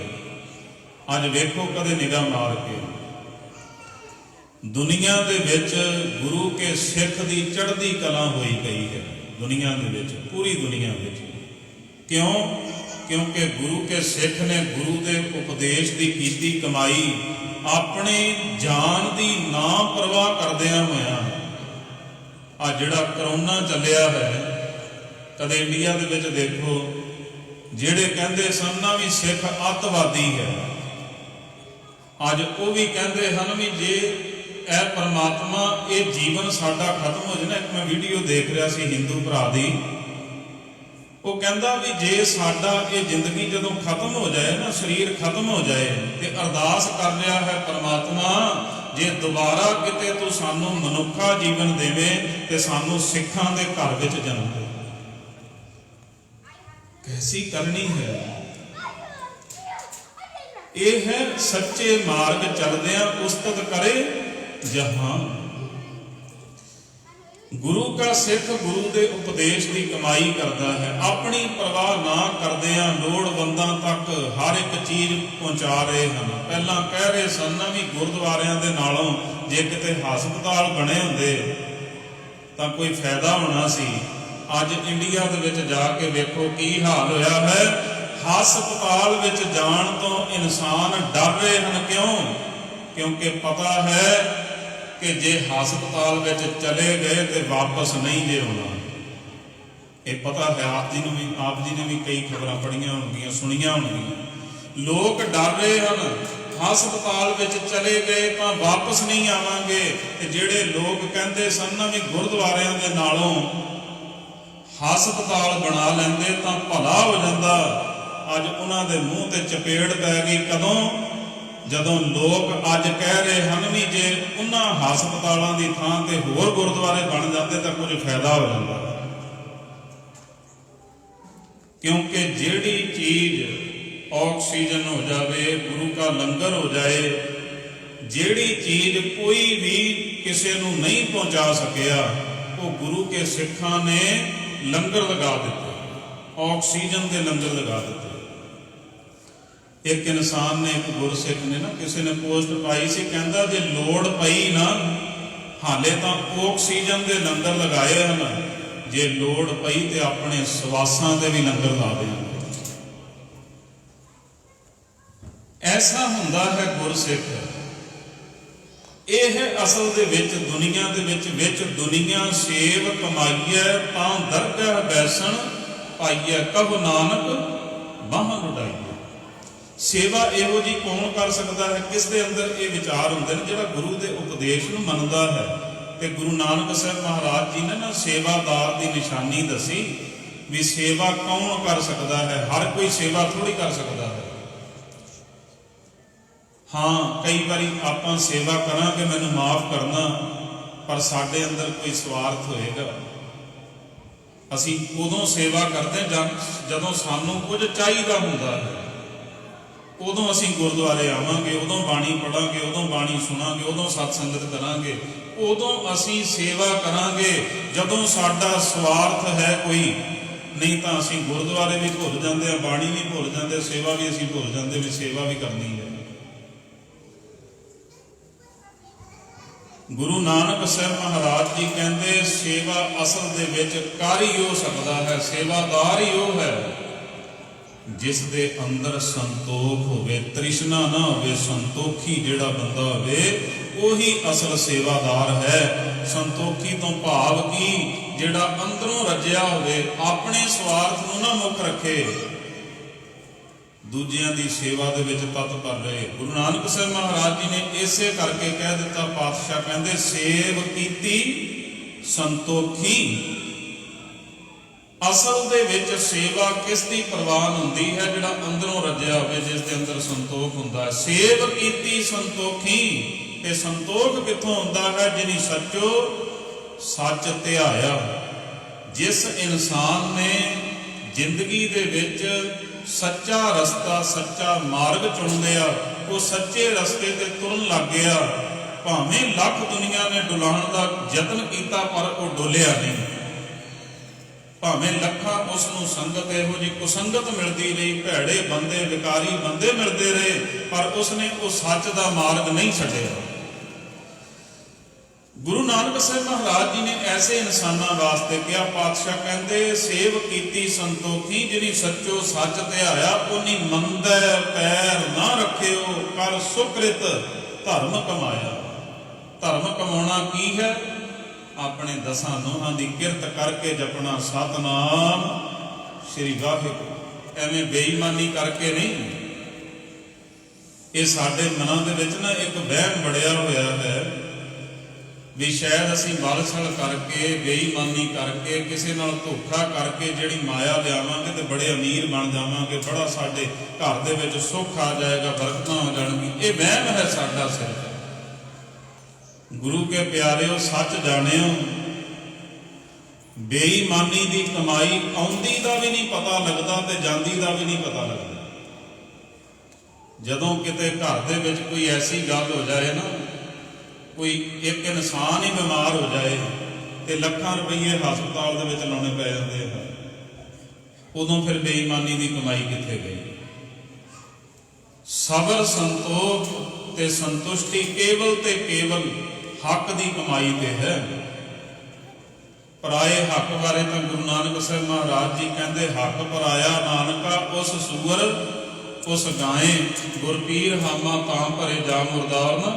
ਅੱਜ ਵੇਖੋ ਕਦੇ ਨਿਗਾਹ ਮਾਰ ਕੇ, ਦੁਨੀਆ ਦੇ ਵਿੱਚ ਗੁਰੂ ਕੇ ਸਿੱਖ ਦੀ ਚੜ੍ਹਦੀ ਕਲਾ ਹੋਈ ਗਈ ਹੈ। ਦੁਨੀਆ ਦੇ ਵਿੱਚ, ਪੂਰੀ ਦੁਨੀਆ ਵਿੱਚ। ਕਿਉਂ? ਕਿਉਂਕਿ ਗੁਰੂ ਕੇ ਸਿੱਖ ਨੇ ਗੁਰੂ ਦੇ ਉਪਦੇਸ਼ ਦੀ ਕੀਤੀ ਕਮਾਈ ਆਪਣੀ ਜਾਨ ਦੀ ਨਾ ਪਰਵਾਹ ਕਰਦਿਆਂ ਹੋਇਆਂ। ਆ ਜਿਹੜਾ ਕਰੋਨਾ ਚੱਲਿਆ ਹੈ, ਕਦੇ ਇੰਡੀਆ ਦੇ ਵਿੱਚ ਦੇਖੋ, ਜਿਹੜੇ ਕਹਿੰਦੇ ਸਨ ਨਾ ਵੀ ਸਿੱਖ ਅੱਤਵਾਦੀ ਹੈ, ਅੱਜ ਉਹ ਵੀ ਕਹਿੰਦੇ ਹਨ ਵੀ ਜੇ ਇਹ ਪਰਮਾਤਮਾ, ਇਹ ਜੀਵਨ ਸਾਡਾ ਖਤਮ ਹੋ ਜਾਏ ਨਾ। ਇੱਕ ਮੈਂ ਵੀਡੀਓ ਦੇਖ ਰਿਹਾ ਸੀ ਹਿੰਦੂ ਭਰਾ ਦੀ, ਉਹ ਕਹਿੰਦਾ ਵੀ ਜੇ ਸਾਡਾ ਇਹ ਜ਼ਿੰਦਗੀ ਜਦੋਂ ਖਤਮ ਹੋ ਜਾਏ ਨਾ, ਸਰੀਰ ਖਤਮ ਹੋ ਜਾਏ, ਤੇ ਅਰਦਾਸ ਕਰ ਰਿਹਾ ਹੈ ਪਰਮਾਤਮਾ, ਜੇ ਦੁਬਾਰਾ ਕਿਤੇ ਤੂੰ ਸਾਨੂੰ ਮਨੁੱਖਾ ਜੀਵਨ ਦੇਵੇਂ ਤੇ ਸਾਨੂੰ ਸਿੱਖਾਂ ਦੇ ਘਰ ਵਿੱਚ ਜਨਮ ਦੇ। ਕੈਸੀ ਕਰਨੀ ਹੈ ਇਹ ਹੈ। ਸੱਚੇ ਮਾਰਗ ਚੱਲਦਿਆਂ ਉਸਤਤ ਕਰੇ ਜਹਾਨ। ਗੁਰੂ ਕਾ ਸਿੱਖ ਗੁਰੂ ਦੇ ਉਪਦੇਸ਼ ਦੀ ਕਮਾਈ ਕਰਦਾ ਹੈ, ਆਪਣੀ ਪਰਵਾਹ ਨਾ ਕਰਦਿਆਂ ਲੋੜਵੰਦਾਂ ਤੱਕ ਹਰ ਇੱਕ ਚੀਜ਼ ਪਹੁੰਚਾ ਰਹੇ ਹਨ। ਪਹਿਲਾਂ ਕਹਿ ਰਹੇ ਸਨ ਵੀ ਗੁਰਦੁਆਰਿਆਂ ਦੇ ਨਾਲੋਂ ਜੇ ਕਿਤੇ ਹਸਪਤਾਲ ਬਣੇ ਹੁੰਦੇ ਤਾਂ ਕੋਈ ਫਾਇਦਾ ਹੋਣਾ ਸੀ। ਅੱਜ ਇੰਡੀਆ ਦੇ ਵਿੱਚ ਜਾ ਕੇ ਵੇਖੋ ਕੀ ਹਾਲ ਹੋਇਆ ਹੈ। ਹਸਪਤਾਲ ਵਿੱਚ ਜਾਣ ਤੋਂ ਇਨਸਾਨ ਡਰ ਰਹੇ ਹਨ। ਕਿਉਂ? ਕਿਉਂਕਿ ਪਤਾ ਹੈ ਕਿ ਜੇ ਹਸਪਤਾਲ ਵਿੱਚ ਚਲੇ ਗਏ ਤੇ ਵਾਪਸ ਨਹੀਂ ਜੇ ਆਉਣਾ। ਇਹ ਪਤਾ ਹੈ, ਆਪ ਜੀ ਨੇ ਵੀ ਕਈ ਖਬਰਾਂ ਪੜ੍ਹੀਆਂ ਹੋਣਗੀਆਂ, ਸੁਣੀਆਂ ਹੋਣਗੀਆਂ। ਲੋਕ ਡਰ ਰਹੇ ਹਨ, ਹਸਪਤਾਲ ਵਿੱਚ ਚਲੇ ਗਏ ਤਾਂ ਵਾਪਸ ਨਹੀਂ ਆਵਾਂਗੇ। ਤੇ ਜਿਹੜੇ ਲੋਕ ਕਹਿੰਦੇ ਸਨ ਨਾ ਵੀ ਗੁਰਦੁਆਰਿਆਂ ਦੇ ਨਾਲੋਂ ਹਸਪਤਾਲ ਬਣਾ ਲੈਂਦੇ ਤਾਂ ਭਲਾ ਹੋ ਜਾਂਦਾ, ਅੱਜ ਉਹਨਾਂ ਦੇ ਮੂੰਹ ਤੇ ਚਪੇੜ ਪੈ ਗਈ। ਕਦੋਂ? ਜਦੋਂ ਲੋਕ ਅੱਜ ਕਹਿ ਰਹੇ ਹਨ ਵੀ ਜੇ ਉਹਨਾਂ ਹਸਪਤਾਲਾਂ ਦੀ ਥਾਂ ਤੇ ਹੋਰ ਗੁਰਦੁਆਰੇ ਬਣ ਜਾਂਦੇ ਤਾਂ ਕੁਝ ਫਾਇਦਾ ਹੋ ਜਾਂਦਾ। ਕਿਉਂਕਿ ਜਿਹੜੀ ਚੀਜ਼ ਆਕਸੀਜਨ ਹੋ ਜਾਵੇ, ਗੁਰੂ ਕਾ ਲੰਗਰ ਹੋ ਜਾਏ, ਜਿਹੜੀ ਚੀਜ਼ ਕੋਈ ਵੀ ਕਿਸੇ ਨੂੰ ਨਹੀਂ ਪਹੁੰਚਾ ਸਕਿਆ, ਉਹ ਗੁਰੂ ਕੇ ਸਿੱਖਾਂ ਨੇ ਲੰਗਰ ਲਗਾ ਦਿੱਤੇ, ਆਕਸੀਜਨ ਦੇ ਲੰਗਰ ਲਗਾ ਦਿੱਤੇ। ਇੱਕ ਇਨਸਾਨ ਨੇ, ਇੱਕ ਗੁਰਸਿੱਖ ਨੇ ਨਾ, ਕਿਸੇ ਨੇ ਪੋਸਟ ਪਾਈ ਸੀ, ਕਹਿੰਦਾ ਜੇ ਲੋੜ ਪਈ ਨਾ, ਹਾਲੇ ਤਾਂ ਆਕਸੀਜਨ ਦੇ ਲੰਗਰ ਲਗਾਏ ਹਨ, ਜੇ ਲੋੜ ਪਈ ਤੇ ਆਪਣੇ ਸਵਾਸਾਂ ਦੇ ਵੀ ਲੰਗਰ ਲਾ ਦੇਣ। ਐਸਾ ਹੁੰਦਾ ਹੈ ਗੁਰਸਿੱਖ। ਇਹ ਅਸਲ ਦੇ ਵਿੱਚ ਦੁਨੀਆ ਦੇ ਵਿੱਚ ਦੁਨੀਆ ਸੇਵ ਕਮਾਈਐ ਤਾਂ ਦਰਗਾਹ ਬੈਸਣ ਪਾਈਐ, ਕਬ ਨਾਨਕ ਬਾਹਾਂ ਲੁਟਾਈਐ। ਸੇਵਾ ਇਹੋ ਜੀ ਕੌਣ ਕਰ ਸਕਦਾ ਹੈ? ਕਿਸ ਦੇ ਅੰਦਰ ਇਹ ਵਿਚਾਰ ਹੁੰਦੇ ਨੇ? ਜਿਹੜਾ ਗੁਰੂ ਦੇ ਉਪਦੇਸ਼ ਨੂੰ ਮੰਨਦਾ ਹੈ। ਤੇ ਗੁਰੂ ਨਾਨਕ ਸਾਹਿਬ ਮਹਾਰਾਜ ਜੀ ਨੇ ਨਾ ਸੇਵਾਦਾਰ ਦੀ ਨਿਸ਼ਾਨੀ ਦੱਸੀ ਵੀ ਸੇਵਾ ਕੌਣ ਕਰ ਸਕਦਾ ਹੈ। ਹਰ ਕੋਈ ਸੇਵਾ ਥੋੜੀ ਕਰ ਸਕਦਾ ਹੈ। ਹਾਂ, ਕਈ ਵਾਰੀ ਆਪਾਂ ਸੇਵਾ ਕਰਾਂਗੇ, ਮੈਨੂੰ ਮਾਫ ਕਰਨਾ, ਪਰ ਸਾਡੇ ਅੰਦਰ ਕੋਈ ਸਵਾਰਥ ਹੋਏਗਾ। ਅਸੀਂ ਉਦੋਂ ਸੇਵਾ ਕਰਦੇ ਜਦੋਂ ਸਾਨੂੰ ਕੁਝ ਚਾਹੀਦਾ ਹੁੰਦਾ ਹੈ। ਉਦੋਂ ਅਸੀਂ ਗੁਰਦੁਆਰੇ ਆਵਾਂਗੇ, ਉਦੋਂ ਬਾਣੀ ਪੜਾਂਗੇ, ਉਦੋਂ ਬਾਣੀ ਸੁਣਾਂਗੇ, ਉਦੋਂ ਸਤ ਸੰਗਤ ਕਰਾਂਗੇ, ਉਦੋਂ ਅਸੀਂ ਸੇਵਾ ਕਰਾਂਗੇ ਜਦੋਂ ਸਾਡਾ ਸਵਾਰਥ ਹੈ ਕੋਈ। ਨਹੀਂ ਤਾਂ ਅਸੀਂ ਗੁਰਦੁਆਰੇ ਵੀ ਭੁੱਲ ਜਾਂਦੇ ਆ, ਬਾਣੀ ਵੀ ਭੁੱਲ ਜਾਂਦੇ, ਸੇਵਾ ਵੀ ਅਸੀਂ ਭੁੱਲ ਜਾਂਦੇ ਵੀ ਸੇਵਾ ਵੀ ਕਰਨੀ ਹੈ। ਗੁਰੂ ਨਾਨਕ ਸਾਹਿਬ ਮਹਾਰਾਜ ਜੀ ਕਹਿੰਦੇ ਸੇਵਾ ਅਸਲ ਦੇ ਵਿੱਚ ਕਰ ਹੀ ਹੋ ਸਕਦਾ ਹੈ, ਸੇਵਾਦਾਰ ਹੀ ਉਹ ਹੈ ਜਿਸ ਦੇ ਅੰਦਰ ਸੰਤੋਖ ਹੋਵੇ, ਤ੍ਰਿਸ਼ਨਾ ਨਾ ਹੋਵੇ। ਸੰਤੋਖੀ ਜਿਹੜਾ ਬੰਦਾ ਹੋਵੇ ਉਹੀ ਅਸਲ ਸੇਵਾਦਾਰ ਹੈ। ਸੰਤੋਖੀ ਤੋਂ ਭਾਵ ਕੀ, ਜਿਹੜਾ ਅੰਦਰੋਂ ਰੱਜਿਆ ਹੋਵੇ, ਆਪਣੇ ਸਵਾਰਥ ਨੂੰ ਨਾ ਮੁੱਖ ਰੱਖੇ, ਦੂਜਿਆਂ ਦੀ ਸੇਵਾ ਦੇ ਵਿੱਚ ਤਤਪਰ ਰਹੇ। ਗੁਰੂ ਨਾਨਕ ਸਾਹਿਬ ਮਹਾਰਾਜ ਜੀ ਨੇ ਇਸੇ ਕਰਕੇ ਕਹਿ ਦਿੱਤਾ, ਪਾਤਸ਼ਾਹ ਕਹਿੰਦੇ ਸੇਵ ਕੀਤੀ ਸੰਤੋਖੀ। ਅਸਲ ਦੇ ਵਿੱਚ ਸੇਵਾ ਕਿਸ ਦੀ ਪ੍ਰਵਾਨ ਹੁੰਦੀ ਹੈ? ਜਿਹੜਾ ਅੰਦਰੋਂ ਰੱਜਿਆ ਹੋਵੇ, ਜਿਸ ਦੇ ਅੰਦਰ ਸੰਤੋਖ ਹੁੰਦਾ ਹੈ। ਸੇਵ ਕੀਤੀ ਸੰਤੋਖੀ। ਤੇ ਸੰਤੋਖ ਕਿੱਥੋਂ ਹੁੰਦਾ ਹੈ? ਜਿਨੀ ਸੱਚੋ ਸੱਚ ਧਿਆਇਆ। ਜਿਸ ਇਨਸਾਨ ਨੇ ਜ਼ਿੰਦਗੀ ਦੇ ਵਿੱਚ ਸੱਚਾ ਰਸਤਾ, ਸੱਚਾ ਮਾਰਗ ਚੁਣ ਲਿਆ, ਉਹ ਸੱਚੇ ਰਸਤੇ ਤੇ ਤੁਰਨ ਲੱਗ ਗਿਆ। ਭਾਵੇਂ ਲੱਖ ਦੁਨੀਆ ਨੇ ਡੁਲਾਉਣ ਦਾ ਯਤਨ ਕੀਤਾ ਪਰ ਉਹ ਡੋਲਿਆ ਨਹੀਂ। ਭਾਵੇਂ ਲੱਖਾਂ ਉਸ ਨੂੰ ਸੰਗਤ ਇਹੋ ਜਿਹੀ ਕੁਸੰਗਤ ਮਿਲਦੀ ਰਹੀ, ਭੈੜੇ ਬੰਦੇ, ਵਿਕਾਰੀ ਬੰਦੇ ਮਿਲਦੇ ਰਹੇ, ਪਰ ਉਸਨੇ ਉਹ ਸੱਚ ਦਾ ਮਾਰਗ ਨਹੀਂ ਛੱਡਿਆ। ਗੁਰੂ ਨਾਨਕ ਸਾਹਿਬ ਮਹਾਰਾਜ ਜੀ ਨੇ ਐਸੇ ਇਨਸਾਨਾਂ ਵਾਸਤੇ ਕਿਹਾ, ਪਾਤਸ਼ਾਹ ਕਹਿੰਦੇ ਸੇਵ ਕੀਤੀ ਸੰਤੋਖੀ। ਜਿਨੀ ਸੱਚੋ ਸੱਚ ਧਿਆਇਆ, ਉਨੀ ਮੰਦੈ ਪੈਰ ਨਾ ਰੱਖਿਓ, ਕਰ ਸੁਕ੍ਰਿਤ ਧਰਮ ਕਮਾਇਆ। ਧਰਮ ਕਮਾਉਣਾ ਕੀ ਹੈ? ਆਪਣੇ ਦਸਾਂ ਨੋਹਾਂ ਦੀ ਕਿਰਤ ਕਰਕੇ ਜਪਣਾ ਸਤਨਾਮ ਸ੍ਰੀ ਵਾਹਿਗੁਰੂ। ਐਵੇਂ ਬੇਈਮਾਨੀ ਕਰਕੇ ਨਹੀਂ। ਇਹ ਸਾਡੇ ਮਨਾਂ ਦੇ ਵਿੱਚ ਨਾ ਇੱਕ ਵਹਿਮ ਬੜਿਆ ਹੋਇਆ ਹੈ ਵੀ ਸ਼ਾਇਦ ਅਸੀਂ ਮਲਛਲ ਕਰਕੇ, ਬੇਈਮਾਨੀ ਕਰਕੇ, ਕਿਸੇ ਨਾਲ ਧੋਖਾ ਕਰਕੇ ਜਿਹੜੀ ਮਾਇਆ ਲਿਆਵਾਂਗੇ ਤੇ ਬੜੇ ਅਮੀਰ ਬਣ ਜਾਵਾਂਗੇ, ਬੜਾ ਸਾਡੇ ਘਰ ਦੇ ਵਿੱਚ ਸੁੱਖ ਆ ਜਾਏਗਾ, ਬਰਕਤਾਂ ਹੋ ਜਾਣਗੀਆਂ। ਇਹ ਵਹਿਮ ਹੈ ਸਾਡਾ ਸਿਰਫ। ਗੁਰੂ ਕੇ ਪਿਆਰਿਓ, ਸੱਚ ਜਾਣਿਓ, ਬੇਈਮਾਨੀ ਦੀ ਕਮਾਈ ਆਉਂਦੀ ਦਾ ਵੀ ਨਹੀਂ ਪਤਾ ਲੱਗਦਾ ਤੇ ਜਾਂਦੀ ਦਾ ਵੀ ਨਹੀਂ ਪਤਾ ਲੱਗਦਾ। ਜਦੋਂ ਕਿਤੇ ਘਰ ਦੇ ਵਿੱਚ ਕੋਈ ਐਸੀ ਗੱਲ ਹੋ ਜਾਏ ਨਾ, ਕੋਈ ਇੱਕ ਇਨਸਾਨ ਹੀ ਬਿਮਾਰ ਹੋ ਜਾਏ ਤੇ ਲੱਖਾਂ ਰੁਪਈਏ ਹਸਪਤਾਲ ਦੇ ਵਿੱਚ ਲਾਉਣੇ ਪੈ ਜਾਂਦੇ ਆ, ਉਦੋਂ ਫਿਰ ਬੇਈਮਾਨੀ ਦੀ ਕਮਾਈ ਕਿੱਥੇ ਗਈ? ਸਬਰ, ਸੰਤੋਖ ਤੇ ਸੰਤੁਸ਼ਟੀ ਕੇਵਲ ਤੇ ਕੇਵਲ ਹੱਕ ਦੀ ਕਮਾਈ ਤੇ ਹੈ। ਪਰਾਏ ਹੱਕ ਬਾਰੇ ਤਾਂ ਗੁਰੂ ਨਾਨਕ ਸਾਹਿਬ ਮਹਾਰਾਜ ਜੀ ਕਹਿੰਦੇ, ਹੱਕ ਪਰਾਇਆ ਨਾਨਕਾ ਉਸ ਸੂਰ ਉਸ ਗਾਏ, ਗੁਰਪੀਰ ਹਾਮਾ ਤਾਂ ਭਰੇ ਜਾ ਮੁਰਦਾਰ ਨਾ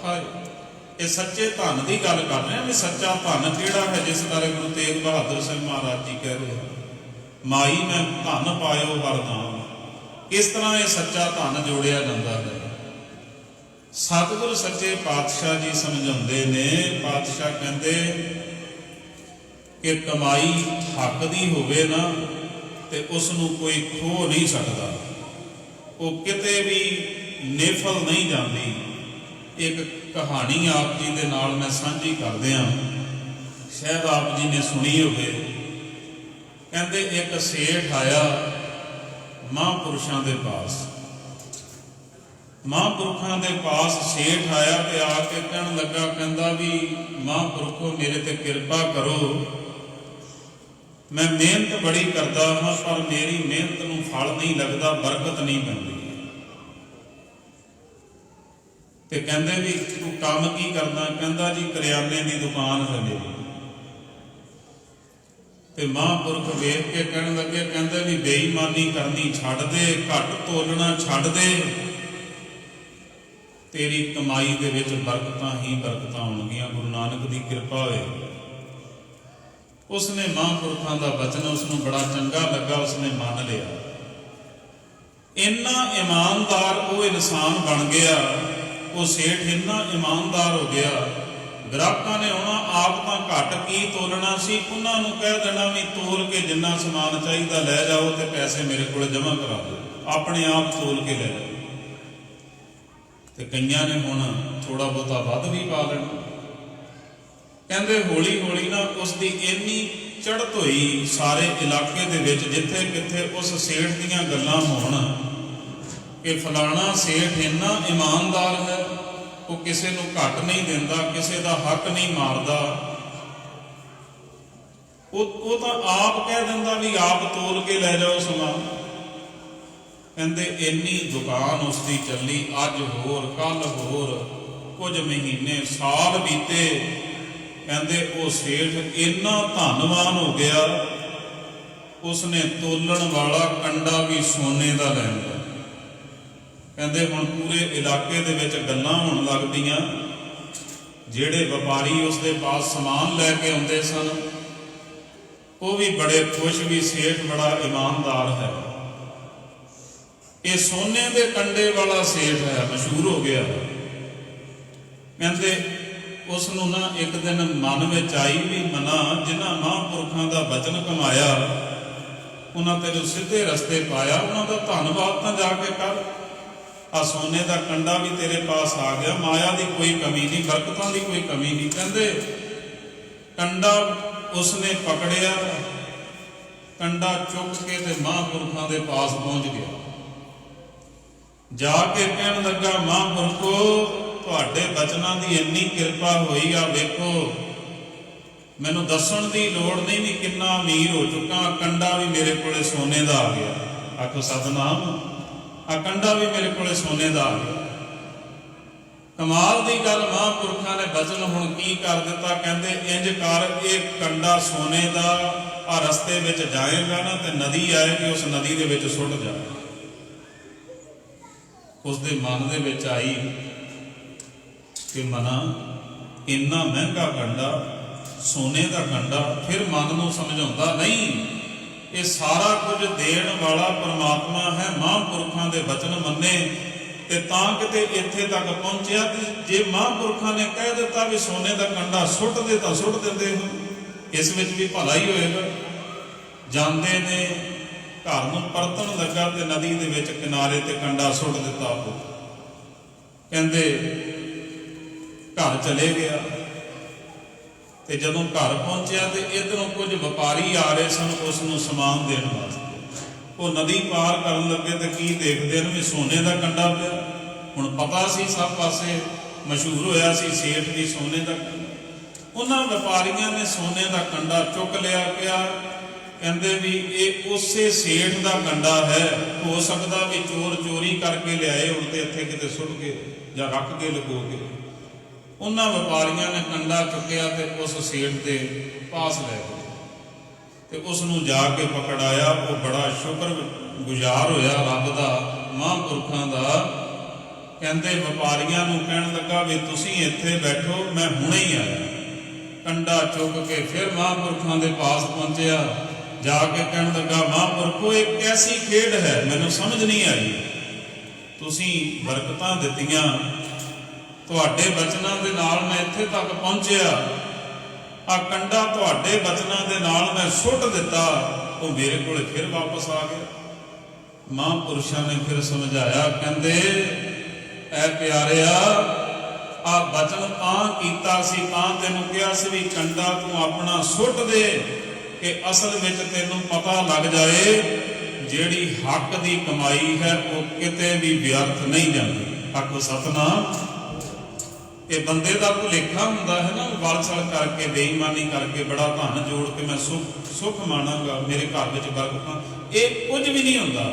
ਖਾਏ। ਇਹ ਸੱਚੇ ਧਨ ਦੀ ਗੱਲ ਕਰ ਰਹੇ ਹਾਂ ਵੀ ਸੱਚਾ ਧਨ ਕਿਹੜਾ ਹੈ, ਜਿਸ ਬਾਰੇ ਗੁਰੂ ਤੇਗ ਬਹਾਦਰ ਸਾਹਿਬ ਮਹਾਰਾਜ ਜੀ ਕਹਿ ਰਹੇ, ਮਾਈ ਮੈਂ ਧਨ ਪਾਇਓ ਵਰਦਾਨ। ਕਿਸ ਤਰ੍ਹਾਂ ਇਹ ਸੱਚਾ ਧਨ ਜੋੜਿਆ ਜਾਂਦਾ ਹੈ? ਸਤਿਗੁਰ ਸੱਚੇ ਪਾਤਸ਼ਾਹ ਜੀ ਸਮਝਾਉਂਦੇ ਨੇ। ਪਾਤਸ਼ਾਹ ਕਹਿੰਦੇ ਕਿ ਕਮਾਈ ਹੱਕ ਦੀ ਹੋਵੇ ਨਾ ਤੇ ਉਸ ਨੂੰ ਕੋਈ ਖੋ ਨਹੀਂ ਸਕਦਾ, ਉਹ ਕਿਤੇ ਵੀ ਨਿਫਲ ਨਹੀਂ ਜਾਂਦੀ। ਇੱਕ ਕਹਾਣੀ ਆਪ ਜੀ ਦੇ ਨਾਲ ਮੈਂ ਸਾਂਝੀ ਕਰਦਿਆਂ, ਸ਼ਾਇਦ ਆਪ ਜੀ ਨੇ ਸੁਣੀ ਹੋਵੇ। ਕਹਿੰਦੇ ਇੱਕ ਸੇਠ ਆਇਆ ਮਹਾਂਪੁਰਸ਼ਾਂ ਦੇ ਪਾਸ। ਮਹਾਂਪੁਰਖਾਂ ਦੇ ਪਾਸ ਸੇਠ ਆਇਆ ਤੇ ਆ ਕੇ ਕਹਿਣ ਲੱਗਾ, ਕਹਿੰਦਾ ਵੀ ਮਹਾਂਪੁਰਖੋ ਮੇਰੇ ਤੇ ਕਿਰਪਾ ਕਰੋ, ਮੈਂ ਮਿਹਨਤ ਬੜੀ ਕਰਦਾ ਹਾਂ ਪਰ ਮੇਰੀ ਮਿਹਨਤ ਨੂੰ ਫਲ ਨਹੀਂ ਲੱਗਦਾ, ਬਰਕਤ ਨਹੀਂ ਪੈਂਦੀ। ਤੇ ਕਹਿੰਦੇ ਵੀ ਤੂੰ ਕੰਮ ਕੀ ਕਰਦਾ? ਕਹਿੰਦਾ ਜੀ ਕਰਿਆਨੇ ਦੀ ਦੁਕਾਨ ਹੈ ਮੇਰੀ। ਤੇ ਮਹਾਂਪੁਰਖ ਵੇਖ ਕੇ ਕਹਿਣ ਲੱਗੇ, ਕਹਿੰਦੇ ਵੀ ਬੇਈਮਾਨੀ ਕਰਨੀ ਛੱਡ ਦੇ, ਘੱਟ ਤੋਲਣਾ ਛੱਡ ਦੇ, ਤੇਰੀ ਕਮਾਈ ਦੇ ਵਿੱਚ ਬਰਕਤਾਂ ਹੀ ਬਰਕਤਾਂ ਆਉਣਗੀਆਂ, ਗੁਰੂ ਨਾਨਕ ਦੀ ਕਿਰਪਾ ਹੋਏ। ਉਸਨੇ ਮਹਾਂਪੁਰਖਾਂ ਦਾ ਬਚਨ ਉਸਨੂੰ ਬੜਾ ਚੰਗਾ ਲੱਗਾ, ਉਸਨੇ ਮੰਨ ਲਿਆ। ਇੰਨਾ ਇਮਾਨਦਾਰ ਉਹ ਇਨਸਾਨ ਬਣ ਗਿਆ, ਉਹ ਸੇਠ ਇੰਨਾ ਇਮਾਨਦਾਰ ਹੋ ਗਿਆ, ਗ੍ਰਾਹਕਾਂ ਨੇ ਆਉਣਾ, ਆਪ ਤਾਂ ਘੱਟ ਕੀ ਤੋਲਣਾ ਸੀ, ਉਹਨਾਂ ਨੂੰ ਕਹਿ ਦੇਣਾ ਵੀ ਤੋਲ ਕੇ ਜਿੰਨਾ ਸਮਾਨ ਚਾਹੀਦਾ ਲੈ ਜਾਓ ਤੇ ਪੈਸੇ ਮੇਰੇ ਕੋਲ ਜਮ੍ਹਾਂ ਕਰਾ ਦਿਓ, ਆਪਣੇ ਆਪ ਤੋਲ ਕੇ ਲੈ ਜਾਓ। ਤੇ ਕਈਆਂ ਨੇ ਹੁਣ ਥੋੜਾ ਬਹੁਤਾ ਵੱਧ ਵੀ ਪਾ ਲੈਣਾ। ਕਹਿੰਦੇ ਹੌਲੀ ਹੌਲੀ ਨਾ ਉਸ ਦੀ ਇੰਨੀ ਚੜ੍ਹਤ ਹੋਈ ਸਾਰੇ ਇਲਾਕੇ ਦੇ ਵਿੱਚ, ਜਿੱਥੇ ਕਿੱਥੇ ਉਸ ਸੇਠ ਦੀਆਂ ਗੱਲਾਂ ਹੋਣ ਕਿ ਫਲਾਣਾ ਸੇਠ ਇੰਨਾ ਇਮਾਨਦਾਰ ਹੈ, ਉਹ ਕਿਸੇ ਨੂੰ ਘੱਟ ਨਹੀਂ ਦਿੰਦਾ, ਕਿਸੇ ਦਾ ਹੱਕ ਨਹੀਂ ਮਾਰਦਾ, ਉਹ ਤਾਂ ਆਪ ਕਹਿ ਦਿੰਦਾ ਵੀ ਆਪ ਤੋਲ ਕੇ ਲੈ ਜਾਓ ਸਮਾਨ। ਕਹਿੰਦੇ ਇੰਨੀ ਦੁਕਾਨ ਉਸਦੀ ਚੱਲੀ, ਅੱਜ ਹੋਰ ਕੱਲ ਹੋਰ, ਕੁਝ ਮਹੀਨੇ ਸਾਲ ਬੀਤੇ। ਕਹਿੰਦੇ ਉਹ ਸੇਠ ਇੰਨਾ ਧੰਨਵਾਨ ਹੋ ਗਿਆ, ਉਸਨੇ ਤੋਲਣ ਵਾਲਾ ਕੰਡਾ ਵੀ ਸੋਨੇ ਦਾ ਲੈ ਲਿਆ। ਕਹਿੰਦੇ ਹੁਣ ਪੂਰੇ ਇਲਾਕੇ ਦੇ ਵਿੱਚ ਗੱਲਾਂ ਹੋਣ ਲੱਗ ਪਈਆਂ ਜਿਹੜੇ ਵਪਾਰੀ ਉਸ ਦੇ ਪਾਸ ਸਮਾਨ ਲੈ ਕੇ ਆਉਂਦੇ ਸਨ ਉਹ ਵੀ ਬੜੇ ਖੁਸ਼ ਵੀ ਸੇਠ ਬੜਾ ਇਮਾਨਦਾਰ ਹੈ। ਇਹ ਸੋਨੇ ਦੇ ਕੰਡੇ ਵਾਲਾ ਸੇਠ ਹੈ, ਮਸ਼ਹੂਰ ਹੋ ਗਿਆ। ਕਹਿੰਦੇ ਉਸ ਨੂੰ ਨਾ ਇੱਕ ਦਿਨ ਮਨ ਵਿੱਚ ਆਈ ਵੀ ਮਨਾ, ਜਿਨ੍ਹਾਂ ਮਹਾਂਪੁਰਖਾਂ ਦਾ ਬਚਨ ਕਮਾਇਆ ਉਹਨਾਂ ਤੈਨੂੰ ਸਿੱਧੇ ਰਸਤੇ ਪਾਇਆ, ਉਹਨਾਂ ਦਾ ਧੰਨਵਾਦ ਤਾਂ ਜਾ ਕੇ ਕਰ। ਆ ਸੋਨੇ ਦਾ ਕੰਡਾ ਵੀ ਤੇਰੇ ਪਾਸ ਆ ਗਿਆ, ਮਾਇਆ ਦੀ ਕੋਈ ਕਮੀ ਨਹੀਂ, ਬਰਕਤਾਂ ਦੀ ਕੋਈ ਕਮੀ ਨਹੀਂ। ਕਹਿੰਦੇ ਕੰਡਾ ਉਸਨੇ ਪਕੜਿਆ, ਕੰਡਾ ਚੁੱਕ ਕੇ ਤੇ ਮਹਾਂਪੁਰਖਾਂ ਦੇ ਪਾਸ ਪਹੁੰਚ ਗਿਆ। ਜਾ ਕੇ ਕਹਿਣ ਲੱਗਾ, ਮਹਾਂਪੁਰਖੋ ਤੁਹਾਡੇ ਬਚਨਾਂ ਦੀ ਇੰਨੀ ਕਿਰਪਾ ਹੋਈ ਆ, ਵੇਖੋ ਮੈਨੂੰ ਦੱਸਣ ਦੀ ਲੋੜ ਨਹੀਂ ਵੀ ਕਿੰਨਾ ਅਮੀਰ ਹੋ ਚੁੱਕਾ, ਕੰਡਾ ਵੀ ਮੇਰੇ ਕੋਲੇ ਸੋਨੇ ਦਾ ਆ ਗਿਆ। ਆਖੋ ਸਤਿਨਾਮ, ਆ ਕੰਡਾ ਵੀ ਮੇਰੇ ਕੋਲੇ ਸੋਨੇ ਦਾ ਆ ਗਿਆ। ਕਮਾਲ ਦੀ ਗੱਲ, ਮਹਾਂਪੁਰਖਾਂ ਨੇ ਬਚਨ ਹੁਣ ਕੀ ਕਰ ਦਿੱਤਾ। ਕਹਿੰਦੇ ਇੰਜ ਕਰ, ਇਹ ਕੰਡਾ ਸੋਨੇ ਦਾ ਆ ਰਸਤੇ ਵਿੱਚ ਜਾਏਗਾ ਨਾ ਤੇ ਨਦੀ ਆਏਗੀ, ਉਸ ਨਦੀ ਦੇ ਵਿੱਚ ਸੁੱਟ ਜਾ। ਉਸ ਦੇ ਮਨ ਦੇ ਵਿੱਚ ਆਈ ਕਿ ਮਨਾ ਇੰਨਾ ਮਹਿੰਗਾ ਕੰਡਾ, ਸੋਨੇ ਦਾ ਕੰਡਾ। ਫਿਰ ਮਨ ਨੂੰ ਸਮਝਾਉਂਦਾ, ਨਹੀਂ ਇਹ ਸਾਰਾ ਕੁਝ ਦੇਣ ਵਾਲਾ ਪਰਮਾਤਮਾ ਹੈ। ਮਹਾਂਪੁਰਖਾਂ ਦੇ ਬਚਨ ਮੰਨੇ ਤੇ ਤਾਂ ਕਿਤੇ ਇੱਥੇ ਤੱਕ ਪਹੁੰਚਿਆ। ਤੇ ਜੇ ਮਹਾਂਪੁਰਖਾਂ ਨੇ ਕਹਿ ਦਿੱਤਾ ਵੀ ਸੋਨੇ ਦਾ ਕੰਡਾ ਸੁੱਟ ਦੇ ਤਾਂ ਸੁੱਟ ਦਿੰਦੇ ਹੋ, ਇਸ ਵਿੱਚ ਵੀ ਭਲਾ ਹੀ ਹੋਏਗਾ। ਜਾਂਦੇ ਨੇ, ਘਰ ਨੂੰ ਪਰਤਣ ਲੱਗਾ ਤੇ ਨਦੀ ਦੇ ਵਿੱਚ ਕਿਨਾਰੇ ਤੇ ਕੰਡਾ ਸੁੱਟ ਦਿੱਤਾ। ਉਹ ਕਹਿੰਦੇ ਘਰ ਚਲੇ ਗਿਆ ਤੇ ਜਦੋਂ ਘਰ ਪਹੁੰਚਿਆ ਤੇ ਇੱਧਰੋਂ ਕੁਝ ਵਪਾਰੀ ਆ ਰਹੇ ਸਨ ਉਸ ਨੂੰ ਸਮਾਨ ਦੇਣ ਵਾਸਤੇ। ਉਹ ਨਦੀ ਪਾਰ ਕਰਨ ਲੱਗੇ ਤੇ ਕੀ ਦੇਖਦੇ ਨੇ ਵੀ ਸੋਨੇ ਦਾ ਕੰਡਾ ਪਿਆ। ਹੁਣ ਪਤਾ ਸੀ, ਸਭ ਪਾਸੇ ਮਸ਼ਹੂਰ ਹੋਇਆ ਸੀ ਸੇਠ ਦੀ ਸੋਨੇ ਦਾ ਕੰਡਾ। ਉਹਨਾਂ ਵਪਾਰੀਆਂ ਨੇ ਸੋਨੇ ਦਾ ਕੰਡਾ ਚੁੱਕ ਲਿਆ। ਕਿਹਾ, ਕਹਿੰਦੇ ਵੀ ਇਹ ਉਸੇ ਸੇਠ ਦਾ ਕੰਡਾ ਹੈ, ਹੋ ਸਕਦਾ ਵੀ ਚੋਰ ਚੋਰੀ ਕਰਕੇ ਲਿਆਏ ਹੁਣ ਤੇ ਇੱਥੇ ਕਿਤੇ ਸੁੱਟ ਕੇ ਜਾਂ ਰੱਖ ਕੇ ਲੁਕੋ ਕੇ। ਉਹਨਾਂ ਵਪਾਰੀਆਂ ਨੇ ਕੰਡਾ ਚੁੱਕਿਆ ਤੇ ਉਸ ਸੇਠ ਦੇ ਪਾਸ ਲੈ ਗਏ ਤੇ ਉਸ ਨੂੰ ਜਾ ਕੇ ਪਕੜਾਇਆ। ਉਹ ਬੜਾ ਸ਼ੁਕਰ ਗੁਜ਼ਾਰ ਹੋਇਆ ਰੱਬ ਦਾ, ਮਹਾਂਪੁਰਖਾਂ ਦਾ। ਕਹਿੰਦੇ ਵਪਾਰੀਆਂ ਨੂੰ ਕਹਿਣ ਲੱਗਾ ਵੀ ਤੁਸੀਂ ਇੱਥੇ ਬੈਠੋ, ਮੈਂ ਹੁਣੇ ਹੀ ਆਇਆ। ਕੰਡਾ ਚੁੱਕ ਕੇ ਫਿਰ ਮਹਾਂਪੁਰਖਾਂ ਦੇ ਪਾਸ ਪਹੁੰਚਿਆ। ਜਾ ਕੇ ਕਹਿਣ ਲੱਗਾ, ਮਹਾਂਪੁਰਖੋ ਇਹ ਕੈਸੀ ਖੇਡ ਹੈ, ਮੈਨੂੰ ਸਮਝ ਨਹੀਂ ਆਈ। ਤੁਸੀਂ ਬਰਕਤਾਂ ਦਿੱਤੀਆਂ, ਤੁਹਾਡੇ ਬਚਨਾਂ ਦੇ ਨਾਲ ਮੈਂ ਇੱਥੇ ਤੱਕ ਪਹੁੰਚਿਆ। ਆ ਕੰਡਾ ਤੁਹਾਡੇ ਬਚਨਾਂ ਦੇ ਨਾਲ ਮੈਂ ਸੁੱਟ ਦਿੱਤਾ, ਉਹ ਮੇਰੇ ਕੋਲ ਫਿਰ ਵਾਪਸ ਆ ਗਿਆ। ਮਹਾਂਪੁਰਸ਼ਾਂ ਨੇ ਫਿਰ ਸਮਝਾਇਆ, ਕਹਿੰਦੇ ਐ ਪਿਆਰਿਆ, ਆ ਬਚਨ ਤਾਂ ਕੀਤਾ ਸੀ, ਤਾਂ ਤੈਨੂੰ ਕਿਹਾ ਸੀ ਵੀ ਕੰਡਾ ਤੂੰ ਆਪਣਾ ਸੁੱਟ ਦੇ ਕਿ ਅਸਲ ਵਿੱਚ ਤੈਨੂੰ ਪਤਾ ਲੱਗ ਜਾਏ ਜਿਹੜੀ ਹੱਕ ਦੀ ਕਮਾਈ ਹੈ ਉਹ ਕਿਤੇ ਵੀ ਵਿਅਰਥ ਨਹੀਂ ਜਾਂਦੀ। ਆਖੋ ਸਤਿਨਾਮ। ਇਹ ਬੰਦੇ ਦਾ ਭੁਲੇਖਾ ਹੁੰਦਾ ਹੈ ਨਾ, ਵਲਸਲ ਕਰਕੇ ਬੇਈਮਾਨੀ ਕਰਕੇ ਬੜਾ ਧਨ ਜੋੜ ਕੇ ਮੈਂ ਸੁੱਖ ਮਾਣਾਂਗਾ, ਮੇਰੇ ਘਰ ਵਿੱਚ ਬਰਕਤਾਂ, ਇਹ ਕੁਝ ਵੀ ਨਹੀਂ ਹੁੰਦਾ।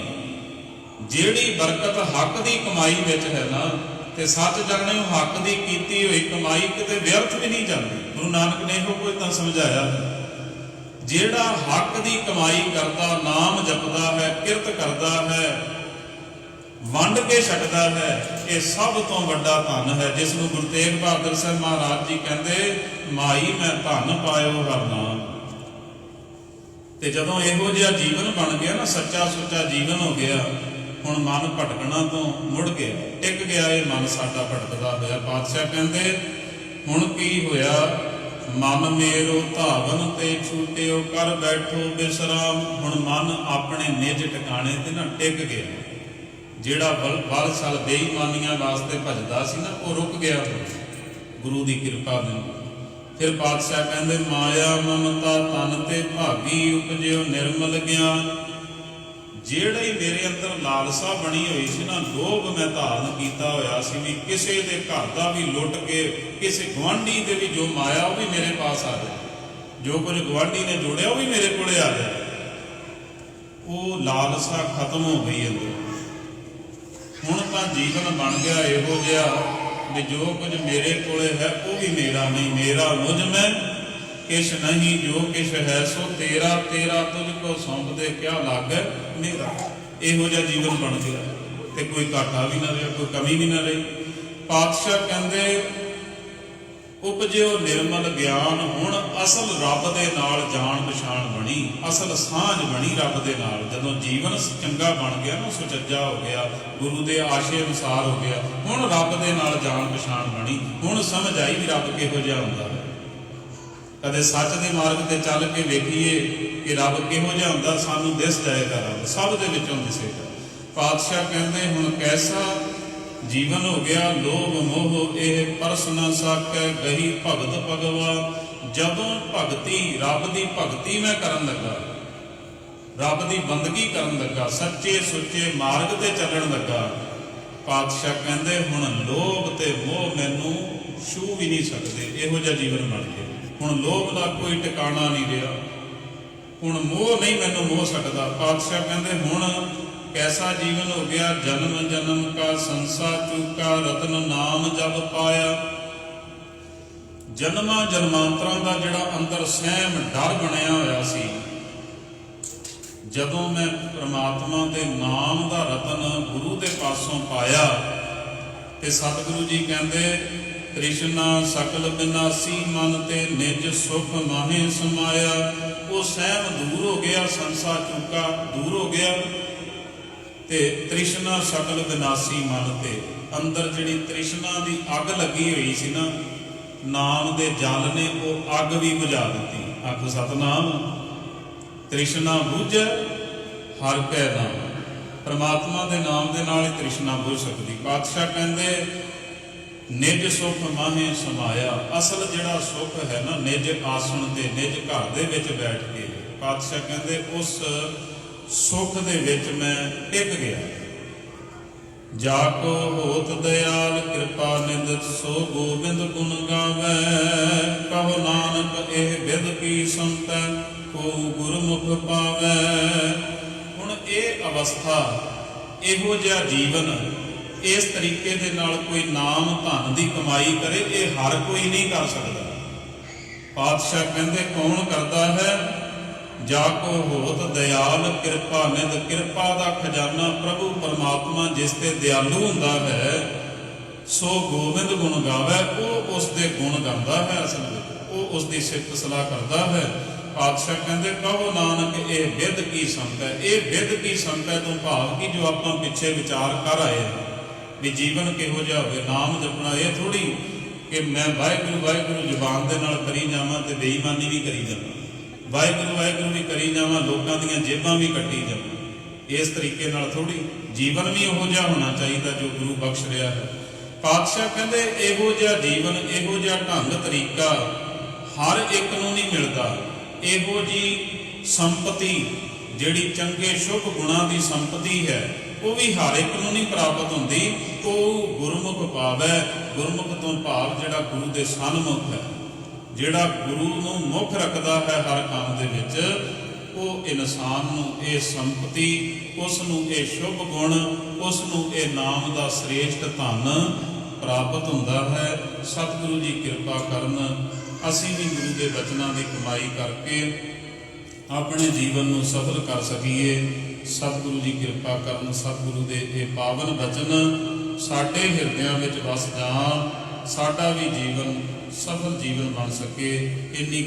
ਜਿਹੜੀ ਬਰਕਤ ਹੱਕ ਦੀ ਕਮਾਈ ਵਿੱਚ ਹੈ ਨਾ, ਤੇ ਸੱਚ ਜਾਣੇ ਉਹ ਹੱਕ ਦੀ ਕੀਤੀ ਹੋਈ ਕਮਾਈ ਕਿਤੇ ਵਿਅਰਥ ਵੀ ਨਹੀਂ ਜਾਂਦੀ। ਗੁਰੂ ਨਾਨਕ ਨੇ ਇਹੋ ਕੁਝ ਤਾਂ ਸਮਝਾਇਆ। ਜਿਹੜਾ ਹੱਕ ਦੀ ਕਮਾਈ ਕਰਦਾ, ਨਾਮ ਜਪਦਾ ਹੈ, ਕਿਰਤ ਕਰਦਾ ਹੈ, ਵੰਡ ਕੇ ਛੱਡਦਾ ਹੈ, ਇਹ ਸਭ ਤੋਂ ਵੱਡਾ ਧਨ ਹੈ, ਜਿਸ ਨੂੰ ਗੁਰੂ ਤੇਗ ਬਹਾਦਰ ਸਾਹਿਬ ਮਹਾਰਾਜ ਜੀ ਕਹਿੰਦੇ, ਮਾਈ ਮੈਂ ਧਨ ਪਾਇਓ ਹਰ ਨਾਮ। ਤੇ ਜਦੋਂ ਇਹੋ ਜਿਹਾ ਜੀਵਨ ਬਣ ਗਿਆ ਨਾ, ਸੱਚਾ ਸੁੱਚਾ ਜੀਵਨ ਹੋ ਗਿਆ, ਹੁਣ ਮਨ ਭਟਕਣਾ ਤੋਂ ਮੁੜ ਗਿਆ, ਟਿਕ ਗਿਆ ਇਹ ਮਨ ਸਾਡਾ ਭਟਕਦਾ ਹੋਇਆ। ਪਾਤਸ਼ਾਹ ਕਹਿੰਦੇ ਹੁਣ ਕੀ ਹੋਇਆ, ਮਨ ਮੇਰੋ ਧਾਵਨ ਤੇ ਛੂਟਿਓ, ਕਰ ਬੈਠੋ ਬਿਸਰਾਮ। ਹੁਣ ਮਨ ਆਪਣੇ ਨਿਜ ਟਿਕਾਣੇ ਤੇ ਨਾ ਟਿਕ ਗਿਆ। ਜਿਹੜਾ ਬਲਸਲ ਬੇਈਮਾਨੀਆਂ ਵਾਸਤੇ ਭਜਦਾ ਸੀ ਨਾ, ਉਹ ਰੁਕ ਗਿਆ ਗੁਰੂ ਦੀ ਕਿਰਪਾ ਦੇ ਨਾਲ। ਫਿਰ ਪਾਤਸ਼ਾਹ ਕਹਿੰਦੇ, ਮਾਇਆ ਮਮਤਾ ਤਨ ਤੇ ਭਾਗੀ, ਉਪਜਿਓ ਨਿਰਮਲ ਗਿਆਨ। ਜਿਹੜਾ ਹੀ ਮੇਰੇ ਅੰਦਰ ਲਾਲਸਾ ਬਣੀ ਹੋਈ ਸੀ ਨਾ, ਲੋਭ ਮੈਂ ਧਾਰਨ ਕੀਤਾ ਹੋਇਆ ਸੀ ਵੀ ਕਿਸੇ ਦੇ ਘਰ ਦਾ ਵੀ ਲੁੱਟ ਕੇ, ਕਿਸੇ ਗੁਆਂਢੀ ਦੇ ਵੀ ਜੋ ਮਾਇਆ ਉਹ ਵੀ ਮੇਰੇ ਪਾਸ ਆ ਜਾਏ, ਜੋ ਕੁਝ ਗੁਆਂਢੀ ਨੇ ਜੋੜਿਆ ਉਹ ਵੀ ਮੇਰੇ ਕੋਲੇ ਆ ਜਾਏ, ਉਹ ਲਾਲਸਾ ਖਤਮ ਹੋ ਗਈ ਅੰਦਰ। ਹੁਣ ਤਾਂ ਜੀਵਨ ਬਣ ਗਿਆ ਇਹੋ ਜਿਹਾ ਵੀ ਜੋ ਕੁਝ ਮੇਰੇ ਕੋਲੇ ਹੈ ਉਹ ਵੀ ਮੇਰਾ ਨਹੀਂ, ਮੇਰਾ ਮੁਝ ਮੈਂ ਕਿਛ ਨਹੀਂ, ਜੋ ਕਿਛ ਹੈ ਸੋ ਤੇਰਾ, ਤੇਰਾ ਤੁਝ ਕੋ ਸੌਂਪ ਦੇ ਕਿਆ ਲਾਗੈ ਮੇਰਾ। ਇਹੋ ਜਿਹਾ ਜੀਵਨ ਬਣ ਗਿਆ ਤੇ ਕੋਈ ਘਾਟਾ ਵੀ ਨਾ ਰਿਹਾ, ਕੋਈ ਕਮੀ ਵੀ ਨਾ ਰਹੀ। ਪਾਤਸ਼ਾਹ ਕਹਿੰਦੇ ਉਪਜਿਓ ਨਿਰਮਲ ਗਿਆਨ, ਹੁਣ ਅਸਲ ਰੱਬ ਦੇ ਨਾਲ ਜਾਣ ਪਛਾਣ ਬਣੀ, ਅਸਲ ਸਾਂਝ ਬਣੀ ਰੱਬ ਦੇ ਨਾਲ। ਜਦੋਂ ਜੀਵਨ ਚੰਗਾ ਬਣ ਗਿਆ ਨਾ, ਸੁਚੱਜਾ ਹੋ ਗਿਆ, ਗੁਰੂ ਦੇ ਆਸ਼ੇ ਅਨੁਸਾਰ ਹੋ ਗਿਆ, ਹੁਣ ਰੱਬ ਦੇ ਨਾਲ ਜਾਣ ਪਛਾਣ ਬਣੀ। ਹੁਣ ਸਮਝ ਆਈ ਵੀ ਰੱਬ ਕਿਹੋ ਜਿਹਾ ਹੁੰਦਾ ਹੈ। ਕਦੇ ਸੱਚ ਦੇ ਮਾਰਗ ਤੇ ਚੱਲ ਕੇ ਵੇਖੀਏ ਕਿ ਰੱਬ ਕਿਹੋ ਜਿਹਾ ਹੁੰਦਾ, ਸਾਨੂੰ ਦਿਸ ਜਾਏਗਾ ਰੱਬ, ਸਭ ਦੇ ਵਿੱਚੋਂ ਦਿਸੇਗਾ। ਪਾਤਸ਼ਾਹ ਕਹਿੰਦੇ ਹੁਣ ਕੈਸਾ ਜੀਵਨ ਹੋ ਗਿਆ, ਲੋਭ ਮੋਹ ਇਹ ਪਰਸ ਨਾ ਸਾਕੈ, ਗਹੀ ਭਗਤ ਭਗਵਾ। ਜਦੋਂ ਭਗਤੀ, ਰੱਬ ਦੀ ਭਗਤੀ ਮੈਂ ਕਰਨ ਲੱਗਾ, ਰੱਬ ਦੀ ਬੰਦਗੀ ਕਰਨ ਲੱਗਾ, ਸੱਚੇ ਸੁੱਚੇ ਮਾਰਗ ਤੇ ਚੱਲਣ ਲੱਗਾ, ਪਾਤਸ਼ਾਹ ਕਹਿੰਦੇ ਹੁਣ ਲੋਭ ਤੇ ਮੋਹ ਮੈਨੂੰ ਛੂ ਵੀ ਨਹੀਂ ਸਕਦੇ। ਇਹੋ ਜਿਹਾ ਜੀਵਨ ਬਣ ਗਿਆ। ਹੁਣ ਲੋਭ ਦਾ ਕੋਈ ਟਿਕਾਣਾ ਨਹੀਂ ਰਿਹਾ, ਹੁਣ ਮੋਹ ਨਹੀਂ ਮੈਨੂੰ ਮੋਹ ਸਕਦਾ। ਪਾਤਸ਼ਾਹ ਕਹਿੰਦੇ ਹੁਣ ਕੈਸਾ ਜੀਵਨ ਹੋ ਗਿਆ, ਜਨਮ ਜਨਮ ਕਾ ਸੰਸਾ ਚੂਕਾ, ਰਤਨ ਨਾਮ ਜਬ ਪਾਇਆ। ਜਨਮਾਂ ਜਨਮਾਂਤਰਾਂ ਦਾ ਜਿਹੜਾ ਅੰਦਰ ਸਹਿਮ ਡਰ ਬਣਿਆ ਹੋਇਆ ਸੀ, ਜਦੋਂ ਮੈਂ ਪ੍ਰਮਾਤਮਾ ਦੇ ਨਾਮ ਦਾ ਰਤਨ ਗੁਰੂ ਦੇ ਪਾਸੋਂ ਪਾਇਆ, ਤੇ ਸਤਿਗੁਰੂ ਜੀ ਕਹਿੰਦੇ ਤ੍ਰਿਸ਼ਨਾ ਸਕਲ ਬਿਨਾਸੀ, ਮਨ ਤੇ ਨਿਜ ਸੁਖ ਮਾਹੇ ਸਮਾਇਆ। ਉਹ ਸਹਿਮ ਦੂਰ ਹੋ ਗਿਆ, ਸੰਸਾ ਚੂਕਾ ਦੂਰ ਹੋ ਗਿਆ, ਤੇ ਤ੍ਰਿਸ਼ਨਾ ਸਕਲ ਵਿਨਾਸੀ, ਮਨ ਤੇ ਅੰਦਰ ਜਿਹੜੀ ਤ੍ਰਿਸ਼ਨਾ ਦੀ ਅੱਗ ਲੱਗੀ ਹੋਈ ਸੀ ਨਾ, ਨਾਮ ਦੇ ਜਲ ਨੇ ਉਹ ਅੱਗ ਵੀ ਬੁਝਾ ਦਿੱਤੀ। ਆਖੋ ਸਤਿਨਾਮ। ਤ੍ਰਿਸ਼ਨਾ ਬੁਝ ਹਰ ਕੈ ਨਾਮ, ਪ੍ਰਮਾਤਮਾ ਦੇ ਨਾਮ ਦੇ ਨਾਲ ਹੀ ਤ੍ਰਿਸ਼ਨਾ ਬੁਝ ਸਕਦੀ। ਪਾਤਸ਼ਾਹ ਕਹਿੰਦੇ ਨਿਜ ਸੁਖ ਮਾਹੇ ਸਮਾਇਆ। ਅਸਲ ਜਿਹੜਾ ਸੁਖ ਹੈ ਨਾ, ਨਿਜ ਆਸਣ ਤੇ, ਨਿਜ ਘਰ ਦੇ ਵਿੱਚ ਬੈਠ ਕੇ, ਪਾਤਸ਼ਾਹ ਕਹਿੰਦੇ ਉਸ ਸੁਖ ਦੇ ਵਿੱਚ ਮੈਂ ਟਿਕ ਗਿਆ। ਜਾ ਕੋ ਹੋਤ ਦਿਆਲ ਕਿਰਪਾ ਨਿੰਦ, ਸੋ ਗੋਬਿੰਦ ਗੁਣ ਗਾਵੈ। ਕਹੋ ਨਾਨਕ ਇਹ ਬਿਦ ਕੀ ਸੰਤੈ, ਕੋ ਗੁਰਮੁਖ ਪਾਵੈ। ਹੁਣ ਇਹ ਅਵਸਥਾ, ਇਹੋ ਜਿਹਾ ਜੀਵਨ, ਇਸ ਤਰੀਕੇ ਦੇ ਨਾਲ ਕੋਈ ਨਾਮ ਧਨ ਦੀ ਕਮਾਈ ਕਰੇ, ਇਹ ਹਰ ਕੋਈ ਨਹੀਂ ਕਰ ਸਕਦਾ। ਪਾਤਸ਼ਾਹ ਕਹਿੰਦੇ ਕੌਣ ਕਰਦਾ ਹੈ? ਜਾ ਕੋ ਹੋਤ ਦਿਆਲ ਕਿਰਪਾ ਨਿਧ, ਕਿਰਪਾ ਦਾ ਖਜ਼ਾਨਾ ਪ੍ਰਭੂ ਪਰਮਾਤਮਾ ਜਿਸ ਤੇ ਦਿਆਲੂ ਹੁੰਦਾ ਹੈ, ਸੋ ਗੋਬਿੰਦ ਗੁਣ ਗਾਵੇ। ਉਹ ਉਸ ਦੇ ਗੁਣ ਗਾਉਂਦਾ ਹੈ, ਅਸਲ ਵਿੱਚ ਉਹ ਉਸ ਦੀ ਸਿਫਤ ਸਲਾਹ ਕਰਦਾ ਹੈ। ਪਾਤਸ਼ਾਹ ਕਹਿੰਦੇ ਕਹੋ ਨਾਨਕ ਇਹ ਬਿਦ ਕੀ ਸੰਤ ਹੈ। ਇਹ ਬਿਦ ਕੀ ਸੰਤ ਹੈ ਤੋਂ ਭਾਵ ਕਿ ਜੋ ਆਪਾਂ ਪਿੱਛੇ ਵਿਚਾਰ ਕਰ ਆਏ ਵੀ ਜੀਵਨ ਕਿਹੋ ਜਿਹਾ ਹੋਵੇ, ਨਾਮ ਜਪਣਾ। ਇਹ ਥੋੜੀ ਕਿ ਮੈਂ ਵਾਹਿਗੁਰੂ ਵਾਹਿਗੁਰੂ ਜ਼ੁਬਾਨ ਦੇ ਨਾਲ ਕਰੀ ਜਾਵਾਂ ਤੇ ਬੇਈਮਾਨੀ ਵੀ ਕਰੀ ਜਾਵਾਂ, ਵਾਹਿਗੁਰੂ ਵਾਹਿਗੁਰੂ ਵੀ ਕਰੀ ਜਾਵਾਂ, ਲੋਕਾਂ ਦੀਆਂ ਜੇਬਾਂ ਵੀ ਕੱਟੀ ਜਾਵਾਂ। ਇਸ ਤਰੀਕੇ ਨਾਲ ਥੋੜੀ, ਜੀਵਨ ਵੀ ਉਹੋ ਜਿਹਾ ਹੋਣਾ ਚਾਹੀਦਾ ਜੋ ਗੁਰੂ ਬਖਸ਼ ਰਿਹਾ ਹੈ। ਪਾਤਸ਼ਾਹ ਕਹਿੰਦੇ ਇਹੋ ਜਿਹਾ ਜੀਵਨ, ਇਹੋ ਜਿਹਾ ਢੰਗ ਤਰੀਕਾ ਹਰ ਇੱਕ ਨੂੰ ਨਹੀਂ ਮਿਲਦਾ। ਇਹੋ ਜੀ ਸੰਪਤੀ ਜਿਹੜੀ ਚੰਗੇ ਸ਼ੁਭ ਗੁਣਾਂ ਦੀ ਸੰਪਤੀ ਹੈ, ਉਹ ਵੀ ਹਰ ਇੱਕ ਨੂੰ ਨਹੀਂ ਪ੍ਰਾਪਤ ਹੁੰਦੀ। ਉਹ ਗੁਰਮੁਖ ਪਾਵੈ। ਗੁਰਮੁਖ ਤੋਂ ਭਾਵ ਜਿਹੜਾ ਗੁਰੂ ਦੇ ਸਨਮੁਖ ਹੈ, ਜਿਹੜਾ ਗੁਰੂ ਨੂੰ ਮੁੱਖ ਰੱਖਦਾ ਹੈ ਹਰ ਕੰਮ ਦੇ ਵਿੱਚ, ਉਹ ਇਨਸਾਨ ਨੂੰ ਇਹ ਸੰਪਤੀ, ਉਸ ਨੂੰ ਇਹ ਸ਼ੁਭ ਗੁਣ, ਉਸ ਨੂੰ ਇਹ ਨਾਮ ਦਾ ਸ੍ਰੇਸ਼ਟ ਧਨ ਪ੍ਰਾਪਤ ਹੁੰਦਾ ਹੈ। ਸਤਿਗੁਰੂ ਜੀ ਕਿਰਪਾ ਕਰਨ, ਅਸੀਂ ਵੀ ਗੁਰੂ ਦੇ ਬਚਨਾਂ ਦੀ ਕਮਾਈ ਕਰਕੇ ਆਪਣੇ ਜੀਵਨ ਨੂੰ ਸਫਲ ਕਰ ਸਕੀਏ। ਸਤਿਗੁਰੂ ਜੀ ਕਿਰਪਾ ਕਰਨ, ਸਤਿਗੁਰੂ ਦੇ ਇਹ ਪਾਵਨ ਬਚਨ ਸਾਡੇ ਹਿਰਦਿਆਂ ਵਿੱਚ ਵਸ ਜਾਣ, ਸਾਡਾ ਵੀ ਜੀਵਨ ਸਫਲ ਜੀਵਨ ਬਣ ਸਕੇ। ਇੰਨੀ